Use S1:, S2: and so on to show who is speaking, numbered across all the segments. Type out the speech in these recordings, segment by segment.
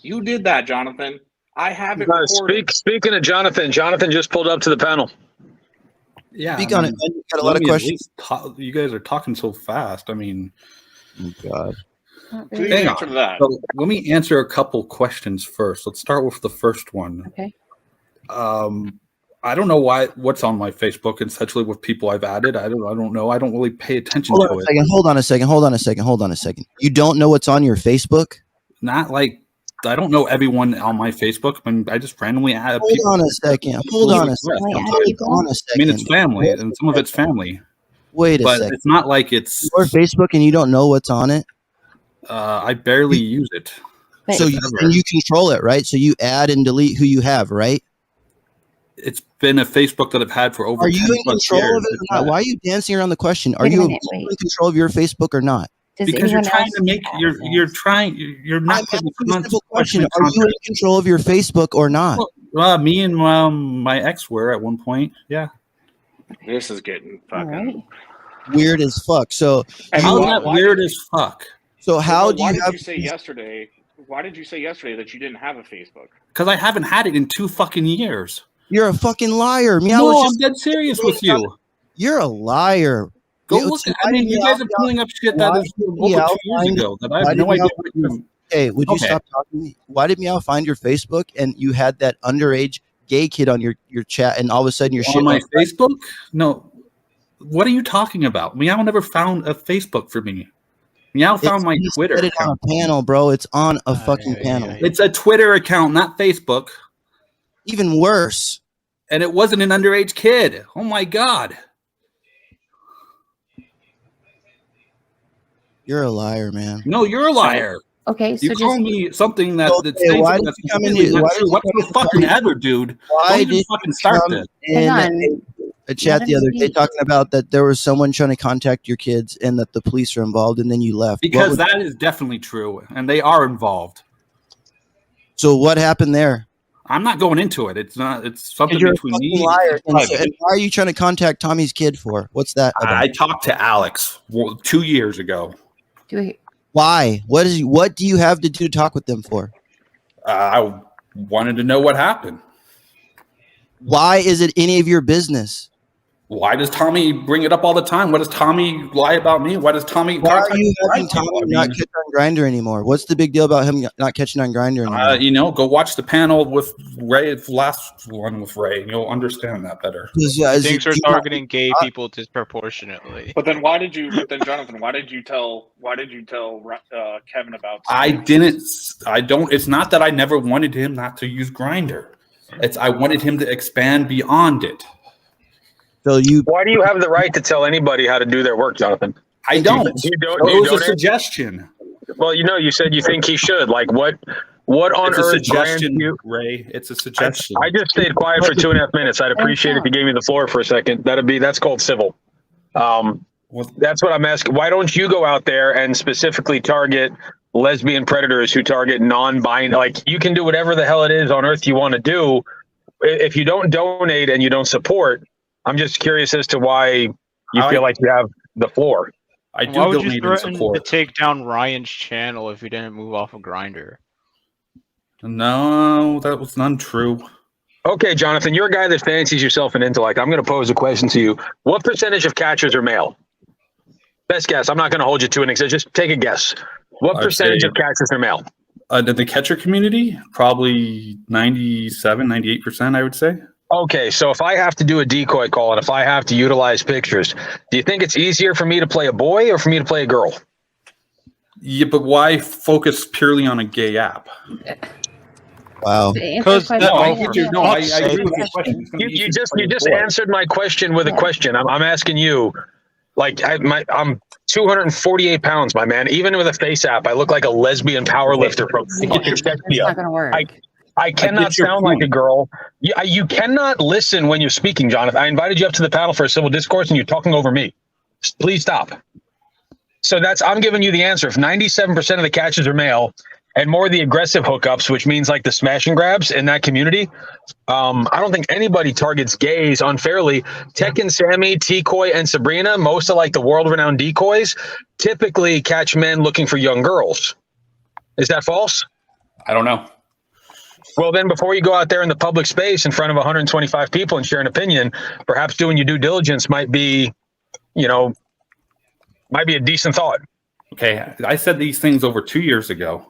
S1: You did that, Jonathan. I have it recorded.
S2: Speaking of Jonathan, Jonathan just pulled up to the panel.
S3: Yeah,
S4: Speak on it. You got a lot of questions.
S3: You guys are talking so fast. I mean,
S4: oh God.
S1: Please answer that.
S3: So let me answer a couple questions first. Let's start with the first one.
S5: Okay.
S3: I don't know what's on my Facebook, essentially with people I've added. I don't know. I don't really pay attention to it.
S4: Hold on a second. You don't know what's on your Facebook?
S3: Not like I don't know everyone on my Facebook. I mean, I just randomly add
S4: people. Hold on a second. I
S3: mean, it's family, and some of it's family.
S4: Wait a second.
S3: But it's not like it's
S4: your Facebook and you don't know what's on it?
S3: I barely use it.
S4: So you control it, right? So you add and delete who you have, right?
S3: It's been a Facebook that I've had for over 10
S4: plus years. Are you in control of it or not? Why are you dancing around the question? Are you in control of your Facebook or not?
S3: Because you're trying to make you're not putting a simple question.
S4: Are you in control of your Facebook or not?
S3: Well, me and my ex were at one point. Yeah.
S1: This is getting fucking
S4: weird as fuck. So
S3: how's that weird as fuck?
S4: So how do
S1: why
S4: you
S1: did you say yesterday? Why did you say yesterday that you didn't have a Facebook?
S3: Because I haven't had it in 2 fucking years.
S4: You're a fucking liar.
S3: No, I'm dead serious with you.
S4: You're a liar.
S3: Go look. I mean, you guys are pulling up shit that is over 2 years ago that I have no idea what you.
S4: Hey, would you stop talking to me? Why did Meow find your Facebook and you had that underage gay kid on your chat, and all of a sudden your shit
S3: on my Facebook? No. What are you talking about? Meow never found a Facebook for me. Meow found my Twitter account.
S4: On a panel, bro. It's on a fucking panel.
S3: It's a Twitter account, not Facebook.
S4: Even worse.
S3: And it wasn't an underage kid. Oh my God.
S4: You're a liar, man.
S3: No, you're a liar.
S5: Okay, so
S3: you call me something that's
S4: why did you come in here?
S3: What the fucking ever, dude?
S4: Why
S3: did you fucking start this?
S4: A chat the other day talking about that there was someone trying to contact your kids and that the police are involved, and then you left.
S3: Because that is definitely true, and they are involved.
S4: So what happened there?
S3: I'm not going into it. It's not. It's something between me.
S4: Liar. And why are you trying to contact Tommy's kid for? What's that about?
S3: I talked to Alex 2 years ago.
S4: Why? What do you have to do to talk with them for?
S3: I wanted to know what happened.
S4: Why is it any of your business?
S3: Why does Tommy bring it up all the time? What does Tommy lie about me? Why does Tommy?
S4: Why are you having Tommy not catch on Grindr anymore? What's the big deal about him not catching on Grindr anymore?
S3: Go watch the panel with Ray, the last one with Ray, and you'll understand that better.
S6: Things are targeting gay people disproportionately.
S1: But then why did you? But then Jonathan, why did you tell Kevin about?
S3: I didn't. I don't. It's not that I never wanted him not to use Grindr. It's I wanted him to expand beyond it.
S4: So
S2: why do you have the right to tell anybody how to do their work, Jonathan?
S3: I don't.
S2: It
S3: was a suggestion.
S2: Well, you said you think he should. Like what on
S3: earth? It's a suggestion, Ray. It's a suggestion.
S2: I just stayed quiet for 2.5 minutes. I'd appreciate if you gave me the floor for a second. That's called civil. That's what I'm asking. Why don't you go out there and specifically target lesbian predators who target non-binary? Like you can do whatever the hell it is on earth you want to do. If you don't donate and you don't support, I'm just curious as to why you feel like you have the floor.
S3: I do
S6: Why would
S3: donate
S6: you threaten
S3: and support.
S6: to take down Ryan's channel if you didn't move off of Grindr?
S3: No, that was untrue.
S2: Okay, Jonathan, you're a guy that fancies yourself an intellect. I'm going to pose a question to you. What percentage of catchers are male? Best guess. I'm not going to hold you to an exact. Just take a guess. What percentage of catchers are male?
S3: The catcher community, probably 97, 98%, I would say.
S2: Okay, so if I have to do a decoy call and if I have to utilize pictures, do you think it's easier for me to play a boy or for me to play a girl?
S3: Yeah, but why focus purely on a gay app?
S4: Wow.
S6: Because
S3: I agree with your question.
S2: You just answered my question with a question. I'm asking you, like I'm 248 pounds, my man. Even with a face app, I look like a lesbian powerlifter from fucking Czechia.
S5: It's not going to work.
S2: I cannot sound like a girl. You cannot listen when you're speaking, Jonathan. I invited you up to the panel for a civil discourse, and you're talking over me. Please stop. So I'm giving you the answer. If 97% of the catches are male, and more of the aggressive hookups, which means like the smash and grabs in that community, I don't think anybody targets gays unfairly. Tech and Sammy, T-Coy, and Sabrina, most of like the world-renowned decoys, typically catch men looking for young girls. Is that false?
S3: I don't know.
S2: Well, then before you go out there in the public space in front of 125 people and share an opinion, perhaps doing your due diligence might be a decent thought.
S3: Okay, I said these things over 2 years ago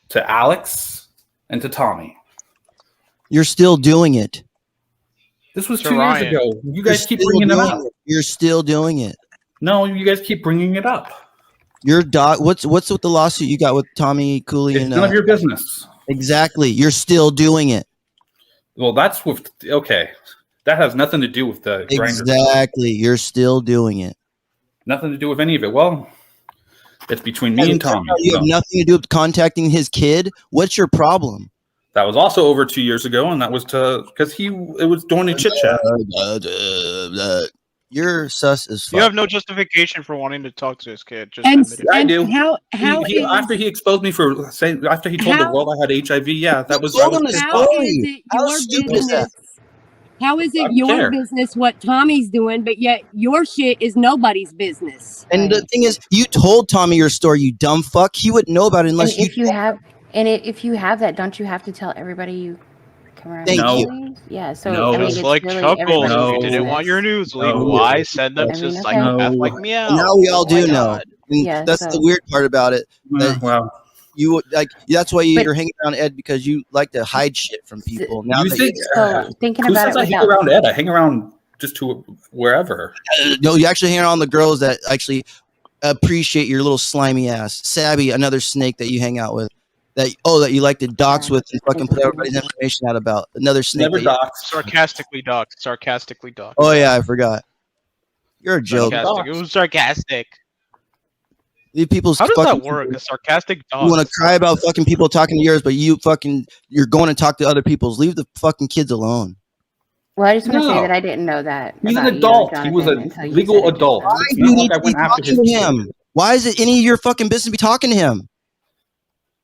S3: to Alex and to Tommy.
S4: You're still doing it.
S3: This was
S6: To
S3: 2 years
S6: Ryan.
S3: ago. You guys keep
S4: Still
S3: bringing it
S4: doing
S3: up.
S4: it. You're still doing it.
S3: No, you guys keep bringing it up.
S4: Your dog. What's with the lawsuit you got with Tommy Cooley
S3: It's
S4: and
S3: none of your business.
S4: Exactly. You're still doing it.
S3: Well, that's with okay. That has nothing to do with the Grindr.
S4: Exactly. You're still doing it.
S3: Nothing to do with any of it. Well, it's between me and Tommy.
S4: You have nothing to do with contacting his kid. What's your problem?
S3: That was also over 2 years ago, and that was because it was during a chit chat.
S4: You're sus as fuck.
S6: You have no justification for wanting to talk to this kid. Just
S5: And,
S6: admit it.
S3: I do.
S5: How
S3: After he exposed me for saying, after he told the world I had HIV, yeah, that was.
S4: Told him his
S5: how
S4: story.
S5: is it
S4: How
S5: your
S4: stupid is that?
S5: business? How is
S3: I
S5: it
S3: don't
S5: your
S3: care.
S5: business what Tommy's doing, but yet your shit is nobody's business?
S4: And the thing is, you told Tommy your story, you dumb fuck. He wouldn't know about it unless
S7: And if you have that, don't you have to tell everybody you come around?
S4: Thank
S3: No.
S4: you.
S7: Yeah. So
S3: No.
S7: I mean,
S6: Just
S7: it's
S6: like
S7: really
S6: Chuckles,
S7: everybody's
S6: if
S3: No.
S6: you didn't want your news leak,
S3: No.
S6: why send them
S7: I
S6: to
S7: mean, okay.
S6: psychopath
S3: No.
S6: like Meow?
S4: Now we all
S6: Oh my
S4: do know.
S6: God.
S4: And
S7: Yeah,
S4: that's
S7: so-
S4: the weird part about it. That
S3: Well,
S4: you would like. That's why
S7: But-
S4: you're hanging around Ed, because you like to hide shit from people. Now
S3: you
S4: that
S3: think
S7: So thinking
S3: who
S7: about
S3: says
S7: it
S3: I hang
S7: without
S3: around Ed? I hang around just to wherever.
S4: no, you actually hang around the girls that actually appreciate your little slimy ass. Sabby, another snake that you hang out with. That you like to dox with and fucking put everybody's information out about. Another snake.
S3: Never
S4: that you-
S3: doxed.
S6: Sarcastically docked.
S4: Oh yeah, I forgot. You're a joke.
S6: Sarcastic. It was sarcastic.
S4: Leave people's
S6: How does
S4: fucking
S6: that work? A sarcastic dog.
S4: You want to cry about fucking people talking to yours, but you're going to talk to other people's. Leave the fucking kids alone.
S7: Well, I just want to
S3: No.
S7: say that I didn't know that.
S3: He's an
S7: about you,
S3: adult. He was
S7: Jonathan,
S3: a
S7: until you
S3: legal
S7: said it just
S3: adult.
S7: now.
S4: Why
S3: It's
S4: do you
S3: not
S4: need
S3: like I
S4: to be
S3: went after
S4: talking to
S3: his
S4: him?
S3: kid.
S4: Why is it any of your fucking business to be talking to him?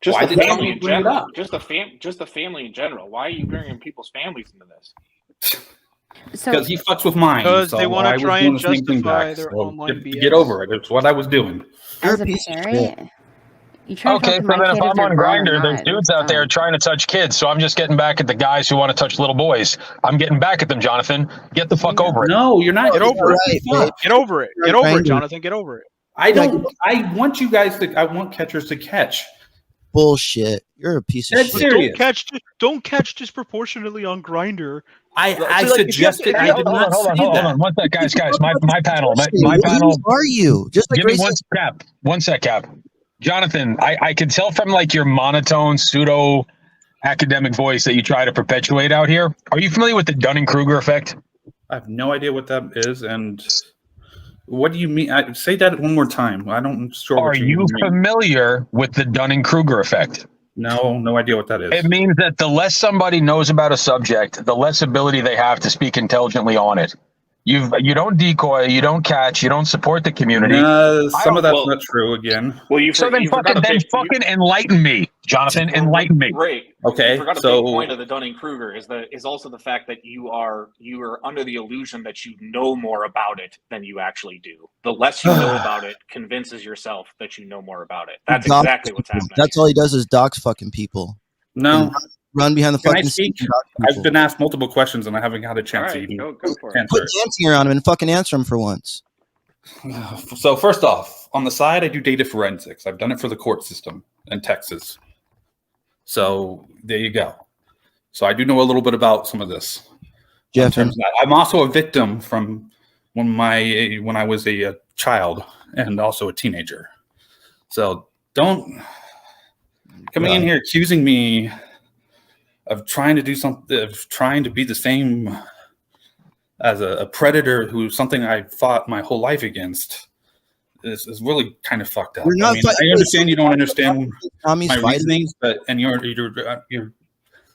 S1: Just
S3: Why
S1: the
S3: did
S1: family
S3: Tommy
S1: in
S3: bring it
S1: general.
S3: up?
S1: Just the family in general. Why are you bringing people's families into this?
S7: So
S3: Because he fucks with mine.
S6: Because they
S3: so
S6: wanna
S3: I was
S6: try
S3: doing
S6: and
S3: the same thing
S6: justify
S3: back.
S6: their
S3: So
S6: online
S3: get
S6: BS.
S3: over it. It's what I was doing.
S4: You're
S7: as
S4: a
S7: a
S4: piece of
S7: parent, you try to
S2: Okay,
S7: talk
S2: so
S7: to my
S2: then if
S7: kid if
S2: I'm
S7: they're
S2: on
S7: grown or
S2: Grindr, there's
S7: not,
S2: dudes
S7: that's
S2: out there
S7: fine.
S2: trying to touch kids. So I'm just getting back at the guys who want to touch little boys. I'm getting back at them, Jonathan. Get the fuck over it.
S3: No, you're not.
S6: Get over it.
S4: Right, babe.
S6: Get over it. Get over it, Jonathan. Get over it.
S3: I don't. I want you guys to. I want catchers to catch.
S4: Bullshit. You're a piece of
S3: Dead
S4: shit.
S3: serious.
S6: Don't catch disproportionately on Grinder.
S3: I
S6: like,
S3: suggested. I did not say
S2: Hold
S3: that.
S2: on. One sec, guys. My panel. My
S4: Who
S2: panel.
S4: are you? Just like
S2: Give me
S4: Ray
S2: one
S4: said,
S2: cap. One sec, Cap. Jonathan, I can tell from like your monotone pseudo academic voice that you try to perpetuate out here. Are you familiar with the Dunning-Kruger effect?
S3: I have no idea what that is, and what do you mean? Say that one more time. I don't sure.
S2: Are
S3: what
S2: you
S3: mean.
S2: familiar with the Dunning-Kruger effect?
S3: No idea what that is.
S2: It means that the less somebody knows about a subject, the less ability they have to speak intelligently on it. You don't decoy, you don't catch, you don't support the community.
S3: Some of that's
S1: well-
S3: not true. Again.
S1: Well, you
S2: So then
S1: you forgot
S2: fucking enlighten me, Jonathan. Enlighten me.
S1: Right.
S3: Okay,
S1: You forgot a
S3: so-
S1: big point of the Dunning-Kruger is also the fact that you are under the illusion that you know more about it than you actually do. The less you know about it convinces yourself that you know more about it. That's
S4: dox
S1: exactly what's
S4: people.
S1: happening.
S4: That's all he does is dox fucking people.
S3: No,
S4: Run behind the
S3: Can I
S4: fucking
S3: speak?
S4: scene and dox
S3: I've
S4: people.
S3: been asked multiple questions and I haven't had a
S1: All
S3: chance to
S1: right,
S3: even
S1: go for it.
S3: answer
S4: Quit
S3: it.
S4: dancing around him and fucking answer him for once.
S3: So first off, on the side, I do data forensics. I've done it for the court system in Texas. So there you go. So I do know a little bit about some of this. In
S4: Jeff,
S3: terms of that. I'm also a victim from when I was a child and also a teenager. So don't coming in here accusing me of trying to do something, of trying to be the same as a predator who's something I fought my whole life against is really kind of fucked up.
S4: We're not
S3: I
S4: fighting-
S3: understand you don't understand
S4: Tommy's
S3: my
S4: fighting.
S3: reasonings, but you're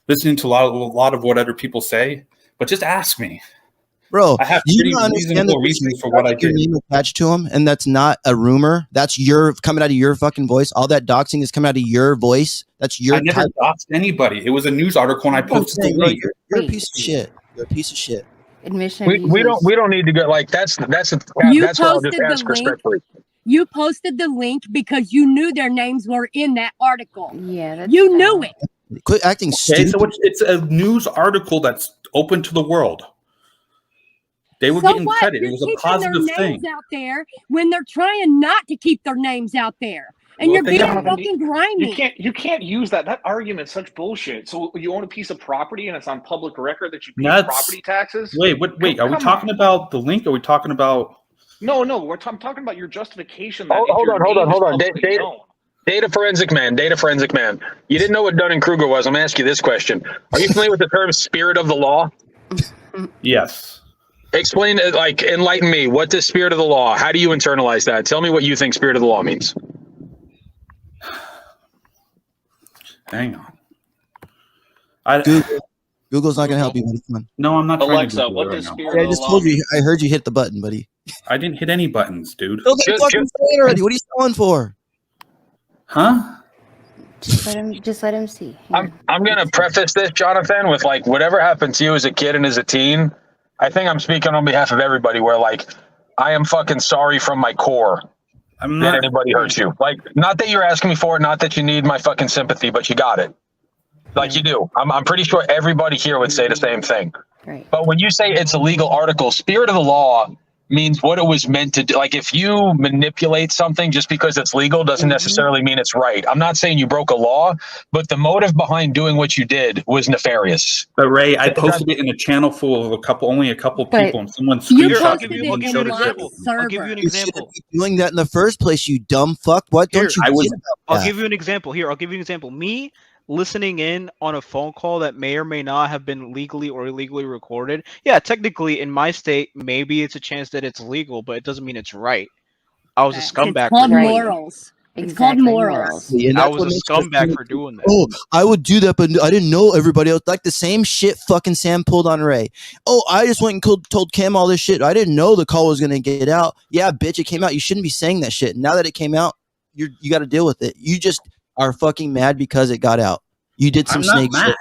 S3: listening to a lot of what other people say. But just ask me.
S4: Bro,
S3: I have
S4: do you
S3: pretty
S4: not understand
S3: reasonable
S4: that
S3: reasons for what I
S4: your
S3: did.
S4: name attached to him, and that's not a rumor. That's your coming out of your fucking voice. All that doxing is coming out of your voice. That's your
S3: I never
S4: type.
S3: doxed anybody. It was a news article and I posted the
S4: Bro,
S3: link.
S4: you're a piece of shit. You're a piece of shit.
S7: Admission.
S2: We don't need to go like that's
S5: You
S2: that's why I'll just
S5: posted the
S2: ask
S5: link?
S2: respectfully.
S5: You posted the link because you knew their names were in that article.
S7: Yeah, that's
S5: You knew it.
S4: Quit acting
S3: Okay,
S4: stupid.
S3: so it's a news article that's open to the world. They were
S5: So
S3: getting
S5: what?
S3: credit.
S5: You're
S3: It was a
S5: keeping
S3: positive
S5: their names
S3: thing.
S5: out there when they're trying not to keep their names out there. And
S3: Well,
S5: you're
S3: they
S5: being
S3: got-
S5: fucking grimy.
S1: You can't use that. That argument's such bullshit. So you own a piece of property and it's on public record that you pay
S3: That's-
S1: property taxes?
S3: Wait, are we
S1: Come
S3: talking
S1: on.
S3: about the link? Or are we talking about?
S1: No, I'm talking about your justification that
S2: Hold on.
S1: publicly known.
S2: Data forensic man. You didn't know what Dunning-Kruger was. I'm asking you this question. Are you familiar with the term spirit of the law?
S3: Yes.
S2: Explain it, like, enlighten me. What does spirit of the law? How do you internalize that? Tell me what you think spirit of the law means.
S3: Hang on.
S4: Google's not gonna help you, buddy. Come on.
S3: No, I'm not trying to
S1: Alexa,
S3: Google
S1: what
S3: it right
S1: does
S3: now.
S1: spirit
S4: Yeah, I
S1: of the
S4: just
S1: law
S4: told
S1: mean?
S4: you. I heard you hit the button, buddy.
S3: I didn't hit any buttons, dude.
S4: Okay,
S2: Just-
S4: fucking say it already. What are you stalling for?
S3: Huh?
S7: Just let him see. Here.
S2: I'm gonna preface this, Jonathan, with like whatever happened to you as a kid and as a teen. I think I'm speaking on behalf of everybody. Where like I am fucking sorry from my core
S3: I'm
S2: that
S3: not.
S2: anybody hurts you. Like, not that you're asking me for it, not that you need my fucking sympathy, but you got it. Like you do. I'm pretty sure everybody here would say the same thing.
S7: Right.
S2: But when you say it's a legal article, spirit of the law means what it was meant to do. Like, if you manipulate something just because it's legal doesn't necessarily mean it's right. I'm not saying you broke a law, but the motive behind doing what you did was nefarious.
S3: But Ray, I posted it in a channel full of only a couple
S7: But
S3: people, and someone
S5: You
S3: screenshot
S5: posted
S3: it
S5: it
S3: and
S5: in
S3: showed
S5: a
S3: it.
S5: live
S3: to me.
S6: I'll give you an
S5: server.
S4: You shouldn't
S6: example.
S4: be doing that in the first place, you dumb fuck. What
S6: Here,
S4: don't you
S3: I was-
S4: get about
S6: I'll
S4: that?
S6: give you an example. Here, I'll give you an example. Me listening in on a phone call that may or may not have been legally or illegally recorded. Yeah, technically in my state, maybe it's a chance that it's legal, but it doesn't mean it's right. I was a scumbag
S5: It's called
S6: for doing it.
S5: morals. It's called
S7: Exactly,
S5: morals.
S4: And
S6: I
S4: that's
S6: was
S4: what
S6: a
S4: makes us
S6: scumbag
S4: think,
S6: for doing that.
S4: oh, I would do that, but I didn't know everybody else. Like the same shit fucking Sam pulled on Ray. Oh, I just went and told Kim all this shit. I didn't know the call was going to get out. Yeah, bitch, it came out. You shouldn't be saying that shit. Now that it came out, you got to deal with it. You just are fucking mad because it got out. You did some
S3: I'm not
S4: snake
S3: mad.
S4: shit.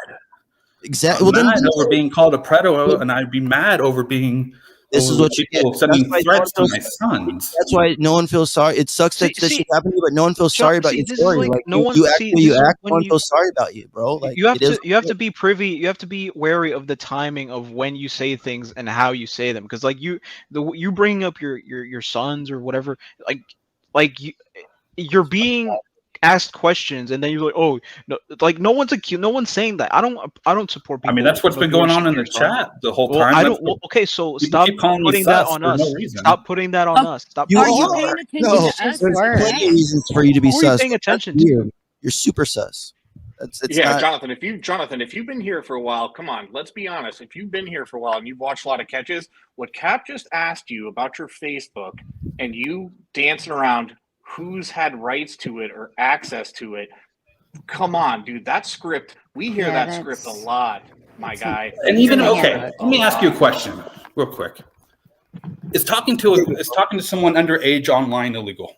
S4: Exactly.
S3: I'm
S4: Well,
S3: mad
S4: then
S3: over being called a predator, and I'd be mad over being.
S4: this is
S3: over
S4: what you get.
S3: people sending
S4: That's why
S3: threats to
S4: no one
S3: my sons.
S4: That's why no one feels sorry. It sucks that this shit happened to you, but no one feels sorry about your
S6: this is
S4: story.
S6: like
S4: Like
S6: no
S4: you,
S6: one
S4: you act
S6: see
S4: the way you
S6: this is
S4: act. No
S6: when
S4: one
S6: you
S4: feels sorry about you, bro. Like
S6: you have
S4: it is
S6: to be privy, you have to be wary of the timing of when you say things and how you say them, because like you bringing up your sons or whatever, you're being asked questions and then you're like, oh no, like no one's saying that. I don't support people.
S3: I mean, that's what's been going on in the chat the whole
S6: Well,
S3: time.
S6: I
S3: That's
S6: don't. Well, okay, so
S3: people
S6: stop
S3: keep calling me
S6: putting that
S3: sus
S6: on
S3: for
S6: us.
S3: no reason.
S6: Stop putting that on us. Stop.
S4: You
S5: Are
S6: putting
S5: you
S6: that on
S5: paying
S6: us.
S5: attention
S4: No,
S5: to
S7: It's
S5: us?
S7: just
S4: there's
S7: words.
S4: plenty of reasons for you to be
S6: Who are you
S4: sus.
S6: paying attention
S4: That's
S6: to?
S4: weird. You're super sus. It's
S1: Yeah,
S4: not.
S1: Jonathan, if you've been here for a while, come on, let's be honest. If you've been here for a while and you've watched a lot of catches, what Cap just asked you about your Facebook and you dancing around who's had rights to it or access to it, come on, dude. That script, we hear
S7: Yeah,
S1: that script a
S7: that's-
S1: lot, my guy.
S3: And
S1: We
S3: even
S1: hear that
S3: okay,
S1: script
S3: let me
S1: a
S3: ask you a
S1: lot.
S3: question, real quick. Is talking to someone underage online illegal?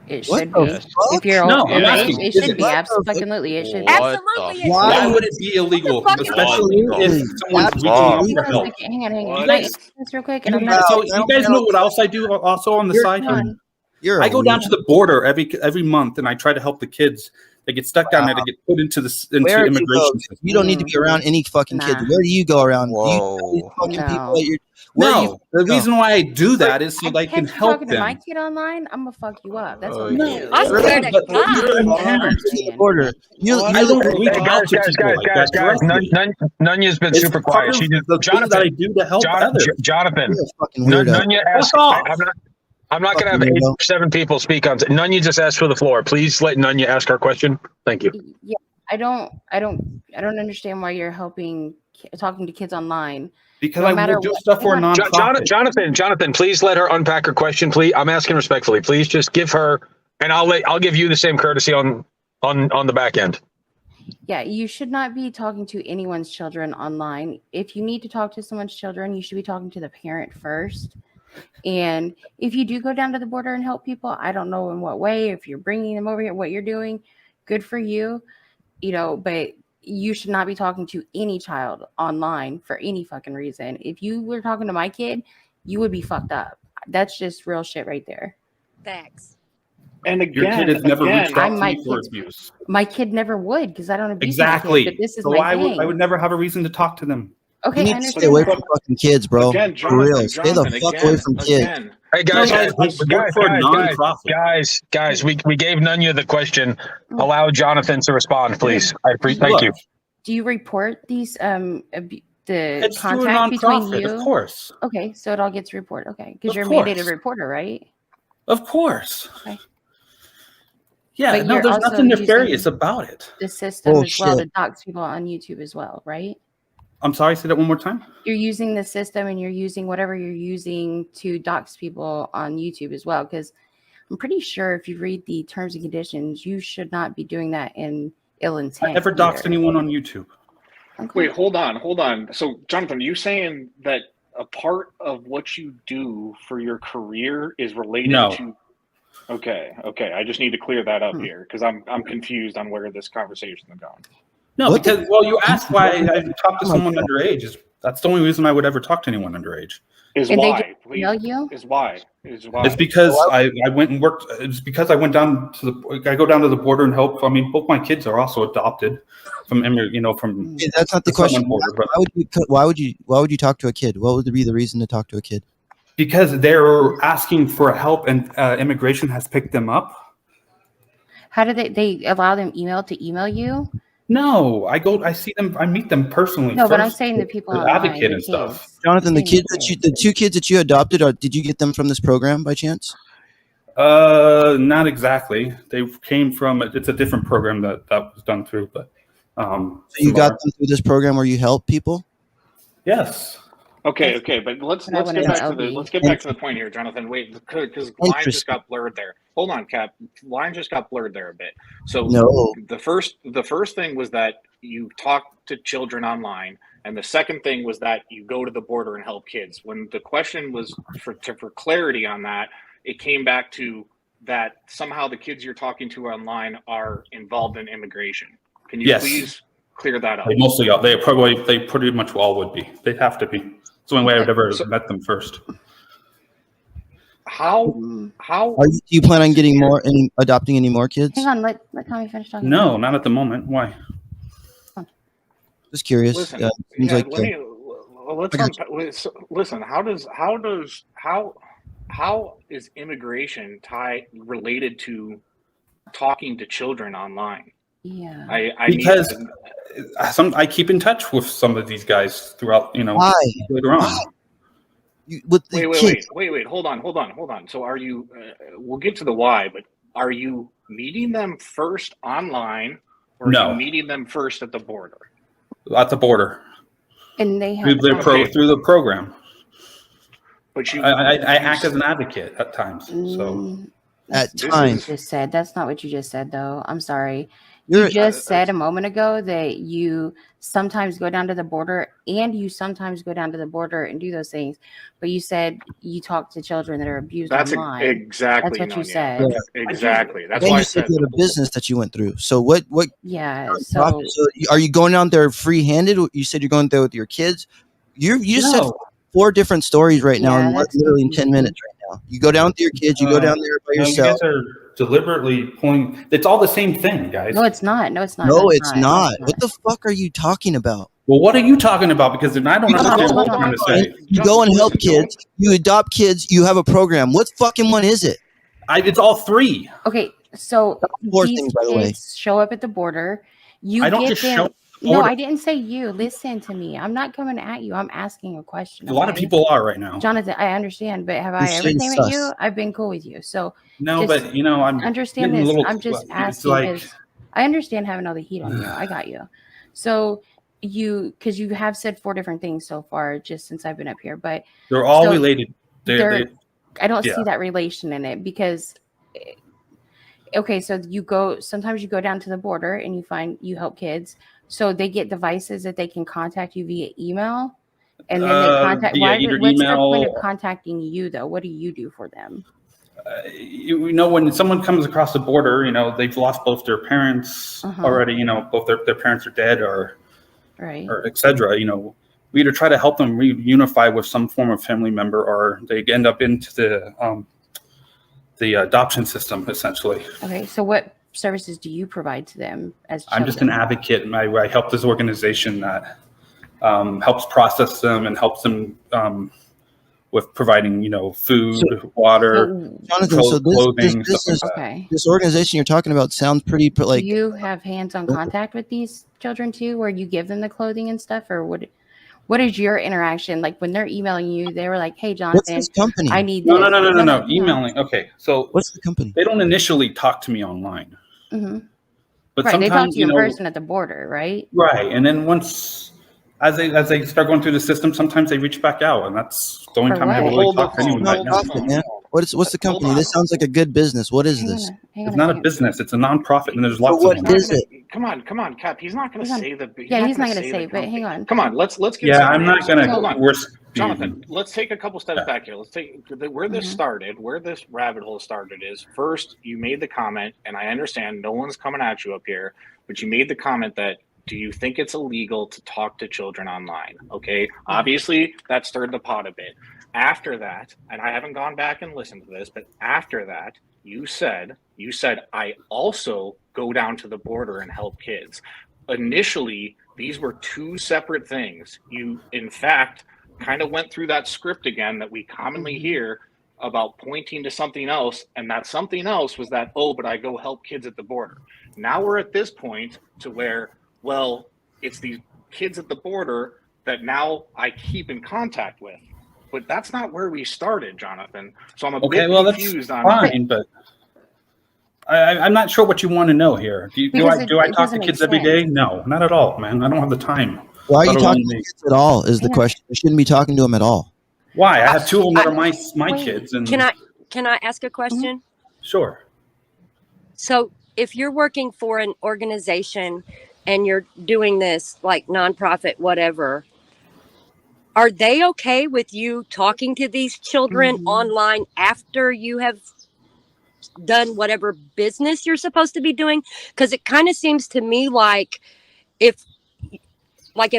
S7: It
S4: What
S7: should
S4: the
S7: be.
S4: fuck?
S7: If you're
S3: No,
S6: I'm
S7: underage,
S3: asking,
S7: it
S3: is
S7: should
S3: it?
S7: be. Absolutely, it should be.
S5: Absolutely. it
S4: Why
S3: Why
S5: is.
S3: would it be illegal?
S5: What the fuck?
S3: Especially if someone's reaching out
S7: Hang
S3: for
S7: on a
S3: help.
S7: second. Hang on.
S1: What?
S7: Can I answer this real quick? And I'm
S3: You,
S7: not.
S3: so you guys know what else I do also on the side?
S7: Come on.
S4: You're
S3: I go down to the border every month and I try to help the kids. They get stuck down there to get put into
S4: Where do you go?
S3: immigration system.
S4: You don't need to be around any fucking kids.
S7: Nah.
S4: Where do you go around? Do you
S6: Whoa.
S4: these fucking
S7: No.
S4: people at your, where do you
S3: No, the
S4: go?
S3: reason why I do that is so
S7: I
S3: they can
S7: catch you
S3: help
S7: talking to my
S3: them.
S7: kid online. I'm gonna fuck you up. That's what
S6: Oh,
S7: I'm
S6: no.
S7: gonna do.
S5: I swear to
S3: But
S5: God.
S3: you're a parent.
S4: To the border. You,
S3: I don't reach
S2: Hey,
S3: out to people like that directly.
S2: Nunya's been
S3: It's
S2: super
S3: part
S2: quiet.
S3: of
S2: She just,
S3: the things that I do to help others.
S2: Jonathan,
S4: you're a fucking weirdo.
S2: Nunya asked.
S3: Fuck off.
S2: I'm not going to have
S4: Fucking
S2: 8
S4: weirdo.
S2: 7 people speak on. Nunya just asked for the floor. Please let Nunya ask her question. Thank you.
S7: Yeah, I don't understand why you're talking to kids online.
S3: Because
S7: No
S3: I
S7: matter
S3: will do
S7: what-
S3: stuff for a
S7: Hang on.
S3: nonprofit.
S2: Jonathan, please let her unpack her question. Please, I'm asking respectfully. Please just give her, and I'll give you the same courtesy on the back end.
S7: Yeah, you should not be talking to anyone's children online. If you need to talk to someone's children, you should be talking to the parent first. And if you do go down to the border and help people, I don't know in what way, if you're bringing them over here, what you're doing, good for you, but you should not be talking to any child online for any fucking reason. If you were talking to my kid, you would be fucked up. That's just real shit right there.
S5: Facts.
S1: And
S3: Your
S1: again,
S3: kid has never reached out to
S7: my
S3: me for
S7: kid's-
S3: abuse.
S7: My kid never would because I don't abuse
S3: Exactly.
S7: my kid, but this is
S3: So
S7: my
S3: I
S7: thing.
S3: would never have a reason to talk to them.
S7: Okay,
S4: You
S7: I
S4: need to stay
S7: understand
S4: away
S7: that.
S4: from fucking kids, bro.
S1: again,
S4: For real.
S1: Jonathan,
S4: Stay the fuck away from kids.
S1: again.
S2: Hey guys,
S3: No,
S2: guys,
S3: I work for a nonprofit.
S2: guys, we gave Nonya the question. Allow Jonathan to respond, please. Thank
S3: Look,
S2: you.
S7: Do you report these the
S3: It's through a
S7: contact between
S3: nonprofit,
S7: you?
S3: of course.
S7: Okay, so it all gets reported. Okay, because
S3: Of
S7: you're a
S3: course.
S7: mandated reporter, right?
S3: Of course.
S7: Okay.
S3: Yeah,
S7: But
S3: no,
S7: you're
S3: there's
S7: also
S3: nothing nefarious
S7: using
S3: about it.
S7: the system as well
S4: Bullshit.
S7: to dox people on YouTube as well, right?
S3: I'm sorry, say that one more time.
S7: You're using the system and you're using whatever you're using to dox people on YouTube as well. Because I'm pretty sure if you read the terms and conditions, you should not be doing that in ill intent.
S3: I never doxed anyone on YouTube.
S7: Okay.
S1: Wait, hold on. So, Jonathan, you saying that a part of what you do for your career is related
S3: No.
S1: to? Okay. I just need to clear that up here because I'm confused on where this conversation is going.
S3: No,
S4: What the-
S3: because you asked why I talked to someone underage. That's the only reason I would ever talk to anyone underage.
S1: Is
S7: And they
S1: why?
S7: just email you?
S1: Is why?
S3: It's because I went and worked. It's because I went down to the. I go down to the border and help. I mean, both my kids are also adopted from from.
S4: Hey, that's not the
S3: the
S4: question.
S3: southern border, but
S4: Why would you talk to a kid? What would be the reason to talk to a kid?
S3: because they're asking for help and immigration has picked them up.
S7: How do they allow them to email you?
S3: No, I see them, I meet them personally.
S7: No, but I'm
S3: first,
S7: saying the people
S3: the
S7: online,
S3: advocate
S7: the
S3: and stuff.
S7: kids.
S4: Jonathan, the
S7: Saying
S4: kids the two kids that you adopted, did you get them from this program by chance?
S3: Not exactly. They came from. It's a different program that was done through, but.
S4: So you got them through this program where you help people?
S3: Yes.
S1: Okay, but let's get back to the point here, Jonathan. Wait, because line just got blurred there. Hold on, Cap. Line just got blurred there a bit. So
S4: No.
S1: the first thing was that you talk to children online, and the second thing was that you go to the border and help kids. When the question was for clarity on that, it came back to that somehow the kids you're talking to online are involved in immigration. Can you please clear that up?
S3: They mostly are. They pretty much all would be. They'd have to be. It's the only way I would ever met them first.
S1: How
S4: Do you plan on getting adopting any more kids?
S7: Hang on, let Tommy finish talking.
S3: No, not at the moment. Why?
S4: Just curious.
S1: Listen,
S4: Seems like
S1: listen. How is immigration related to talking to children online?
S7: Yeah.
S3: Because I keep in touch with some of these guys throughout.
S4: Why?
S3: Later on.
S1: Wait. Hold on. So are you? We'll get to the why, but are you meeting them first online, or are you meeting them first at the border?
S3: At the border.
S7: And they have
S3: through the program.
S1: But
S3: I act as an advocate at times. So
S4: at times.
S7: Just said that's not what you just said, though. I'm sorry. You just said a moment ago that you sometimes go down to the border and you sometimes go down to the border and do those things. But you said you talk to children that are abused online.
S1: Exactly.
S7: That's what you said.
S4: Yeah.
S1: Exactly. That's
S4: And
S1: why
S4: you
S1: I said
S4: you had a business that you went through. So what?
S7: Yeah.
S4: So are you going down there free-handed? You said you're going there with your kids. You just said 4 different stories right now, in literally in 10 minutes right now. You go down with your kids. You go down there by yourself.
S3: You guys are deliberately pulling. It's all the same thing, guys.
S7: No, it's not. No, it's not.
S4: No, it's not. What the fuck are you talking about?
S3: Well, what are you talking about? Because then I don't understand what you're trying to say.
S4: You go and help kids. You adopt kids. You have a program. What fucking one is it?
S3: It's all 3.
S7: Okay, so
S4: 4
S7: these
S4: things, by the way.
S7: kids show up at the border.
S3: I don't
S7: get
S3: just
S7: them.
S3: show up at the
S7: No,
S3: border.
S7: I didn't say you. Listen to me. I'm not coming at you. I'm asking a question.
S3: A lot of people are right now.
S7: Jonathan, I understand, but have I ever came at you? I've been cool with you. So
S3: no,
S7: just
S3: but I'm
S7: understand
S3: getting
S7: this.
S3: a little.
S7: I'm just
S3: It's
S7: asking
S3: like
S7: because I understand having all the heat on you. I got you. So because you have said 4 different things so far just since I've been up here, but
S3: they're all related.
S7: I don't see that relation in it because okay, so sometimes you go down to the border and you help kids, so they get devices that they can contact you via email, and then they contact. What's the point of contacting you though? What do you do for them?
S3: When someone comes across the border, they've lost both their parents already. Both their parents are dead or etc. We either try to help them reunify with some form of family member, or they end up into the adoption system, essentially.
S7: Okay, so what services do you provide to them as children?
S3: I'm just an advocate, and I help this organization that helps process them and helps them with providing, food, water,
S4: Jonathan, so
S3: clothing,
S4: this
S3: stuff like that.
S7: Okay.
S4: This organization you're talking about sounds pretty like.
S7: Do you have hands-on contact with these children too, where you give them the clothing and stuff, or what is your interaction like when they're emailing you? They were like, "Hey,
S4: What's
S7: Jonathan,
S4: this company?
S7: I need
S3: No,
S7: this."
S3: no. Emailing. Okay, so
S4: What's the company?
S3: they don't initially talk to me online,
S7: Mm-hmm.
S3: but
S7: Right, they talk
S3: sometimes
S7: to you in person at the border, right?
S3: right, and then once as they start going through the system, sometimes they reach back out, and that's the only
S7: For
S3: time I ever
S7: what?
S3: really
S1: Hold
S3: talk to
S1: the phone,
S3: anyone right now.
S1: hold the phone.
S4: Man, what's the
S1: Hold
S4: company?
S1: on.
S4: This sounds like a good business. What is
S7: Hang
S4: this?
S7: on a
S3: It's not a
S7: second.
S3: business; it's a nonprofit, and there's
S4: So
S3: lots
S4: what
S3: of them.
S4: is it?
S1: Come on, Cap. He's not going to
S7: He's not-
S1: say the.
S7: Yeah, he's not
S1: gonna
S7: gonna say,
S1: the
S7: but hang
S1: company.
S7: on.
S1: Come on, let's get.
S3: Yeah,
S1: some
S3: I'm not
S1: names.
S3: gonna.
S1: Hold on, Jonathan.
S3: being-
S1: Let's take a couple steps
S3: Yeah.
S1: back here. Let's take where this started. Where this rabbit hole started is first you made the comment, and I understand no one's coming at you up here, but you made the comment that. Do you think it's illegal to talk to children online? Okay, obviously that stirred the pot a bit. After that, and I haven't gone back and listened to this, but after that, you said I also go down to the border and help kids. Initially, these were two separate things. You, in fact, kind of went through that script again that we commonly hear about pointing to something else, and that something else was that, oh, but I go help kids at the border. Now we're at this point to where, well, it's these kids at the border that now I keep in contact with. But that's not where we started, Jonathan. So I'm a bit confused on
S3: fine, but I'm not sure what you want to know here. Do I talk to kids every day? No, not at all, man. I don't have the time.
S4: Why are you talking to kids at all? Is the question. You shouldn't be talking to them at all.
S3: Why? I have two of them that are my kids. And
S5: Can I ask a question?
S3: Sure.
S5: So if you're working for an organization and you're doing this like nonprofit, whatever, are they okay with you talking to these children online after you have done whatever business you're supposed to be doing? Because it kind of seems to me like if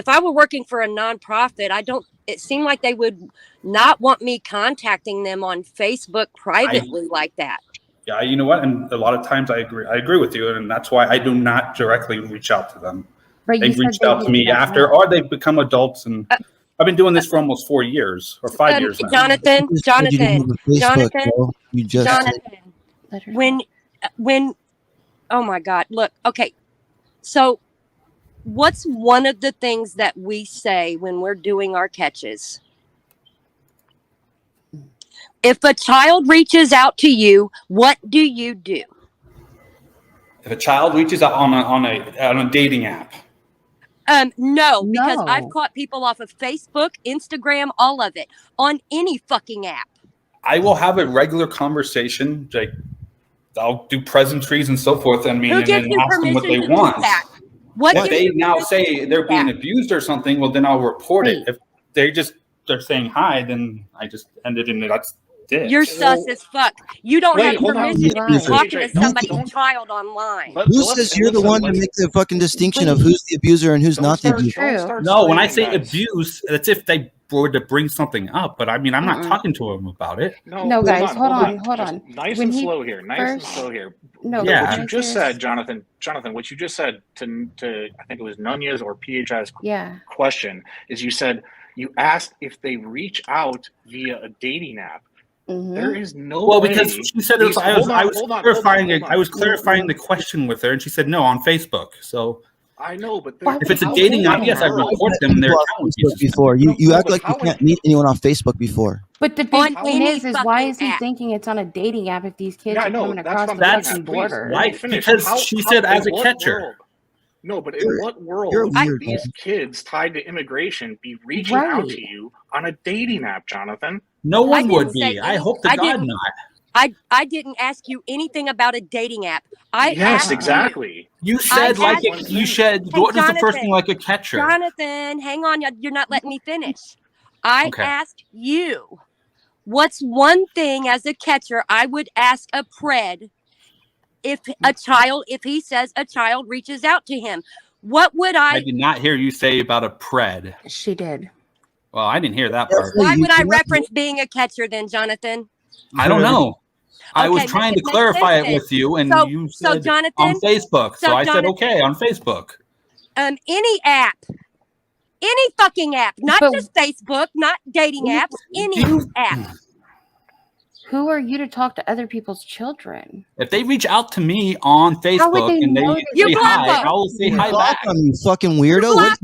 S5: I were working for a nonprofit, it seemed like they would not want me contacting them on Facebook privately like that.
S3: Yeah, you know what? And a lot of times I agree with you, and that's why I do not directly reach out to them.
S7: But
S3: They've reached out to me after, or they've become adults, and I've been doing this for almost 4 years or 5 years now.
S5: Jonathan,
S4: You just
S5: when oh my God, look, okay. So what's one of the things that we say when we're doing our catches? If a child reaches out to you, what do you do?
S3: If a child reaches out on a dating app,
S5: No, because I've caught people off of Facebook, Instagram, all of it, on any fucking app.
S3: I will have a regular conversation. Like, I'll do pleasantries and so forth. I mean,
S5: Who
S3: and
S5: gives
S3: then
S5: you
S3: ask them what they
S5: permission to do
S3: want.
S5: that? What
S3: If
S5: gives
S3: they
S5: you
S3: now
S5: permission
S3: say
S5: to
S3: they're
S5: do
S3: being
S5: that?
S3: abused or something, well, then I'll report it. If they're saying hi, then I just end it in that's it.
S5: You're sus as fuck. You don't have
S1: hold on.
S5: permission to be talking to
S1: AJ,
S5: somebody's child online.
S4: Who says you're the one to make the fucking distinction of who's the abuser and who's not the abuser?
S3: No, when I say abuse, it's if they were to bring something up. But I mean, I'm not talking to them about it.
S7: No, guys, hold on.
S1: Nice
S7: When
S1: and
S7: he
S1: slow here. Nice and
S7: first-
S1: slow here.
S7: No,
S3: Yeah.
S1: What you just said, Jonathan, what you just said to I think it was Nonya's or PHI's question is you asked if they reach out via a dating app. There is no way.
S3: Because she said it was, I was clarifying the question with her, and she said no on Facebook. So
S1: I know, but
S3: if it's a dating app, yes, I report them in their account.
S4: Before you act like you can't meet anyone on Facebook before.
S7: But the big
S5: On
S7: thing
S5: any
S7: is why
S5: fucking
S7: is he
S5: app.
S7: thinking it's on a dating app if these kids
S1: Yeah, I
S7: are
S1: know.
S7: coming
S1: That's
S7: across
S1: what
S7: the
S1: I'm
S7: fucking
S1: saying.
S7: border?
S3: Right,
S1: Finish.
S3: because she said as a
S1: in what
S3: catcher.
S1: world? No, but in what world
S4: you're a
S1: would
S4: weird
S1: these kids tied to immigration be reaching out to you on a dating app, Jonathan?
S3: No
S5: I
S3: one would
S5: didn't say
S3: be. I
S5: any-
S3: hope to
S5: I
S3: God
S5: didn't-
S3: not.
S5: I didn't ask you anything about a dating app. I
S1: Yes,
S5: asked
S1: exactly.
S3: You said
S5: I
S3: like
S5: asked-
S3: you said.
S5: Hey,
S3: What is the first
S5: Jonathan,
S3: thing like a catcher?
S5: Jonathan, hang on. You're not letting me finish. I
S3: Okay.
S5: asked you, what's one thing as a catcher I would ask a pred if he says a child reaches out to him? What would
S3: I did not hear you say about a pred.
S7: She did.
S3: Well, I didn't hear that part.
S5: why would I reference being a catcher then, Jonathan?
S3: I don't know. I was
S5: Okay,
S3: trying to
S5: but
S3: clarify it
S5: listen.
S3: with you, and
S5: So-
S3: you
S5: so
S3: said
S5: Jonathan-
S3: on Facebook. So I said,
S5: Jonathan-
S3: okay, on Facebook.
S5: Any app, any fucking app, not
S7: But-
S5: just Facebook, not dating apps, any app.
S7: Who are you to talk to other people's children?
S3: If they reach out to me on
S7: How would
S3: Facebook
S7: they
S3: and
S7: know
S3: they
S7: that
S5: You
S3: say
S5: block
S3: hi,
S5: them.
S3: I will say
S4: You
S3: hi
S4: block
S3: back.
S4: them, you fucking weirdo.
S5: Block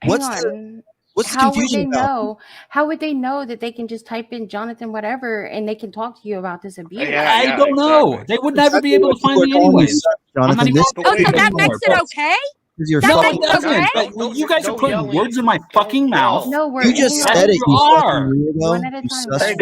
S4: What's
S7: Hang
S4: the
S7: on.
S4: what's the
S7: How would
S4: confusion
S7: they
S4: about?
S7: know? How would they know that they can just type in Jonathan whatever and they can talk to you about this abuse?
S1: Yeah,
S3: I don't know.
S1: exactly.
S3: They would never be able to
S4: People
S3: find
S4: are
S3: me
S4: calling you
S3: anyways.
S4: sus,
S3: I'm not
S4: Jonathan.
S3: even
S4: This
S3: on
S5: Oh,
S3: Facebook
S5: so that
S3: anymore.
S5: makes it okay?
S4: is your
S5: That
S3: No,
S4: fucking.
S3: it doesn't.
S5: okay?
S3: But you guys are putting
S1: yelling.
S3: words in my fucking mouth.
S7: No, we're
S4: You just
S7: hang on.
S4: said it, you
S3: You
S4: fucking
S3: are.
S4: weirdo.
S7: One at a
S4: You
S7: time,
S4: sus
S2: Hey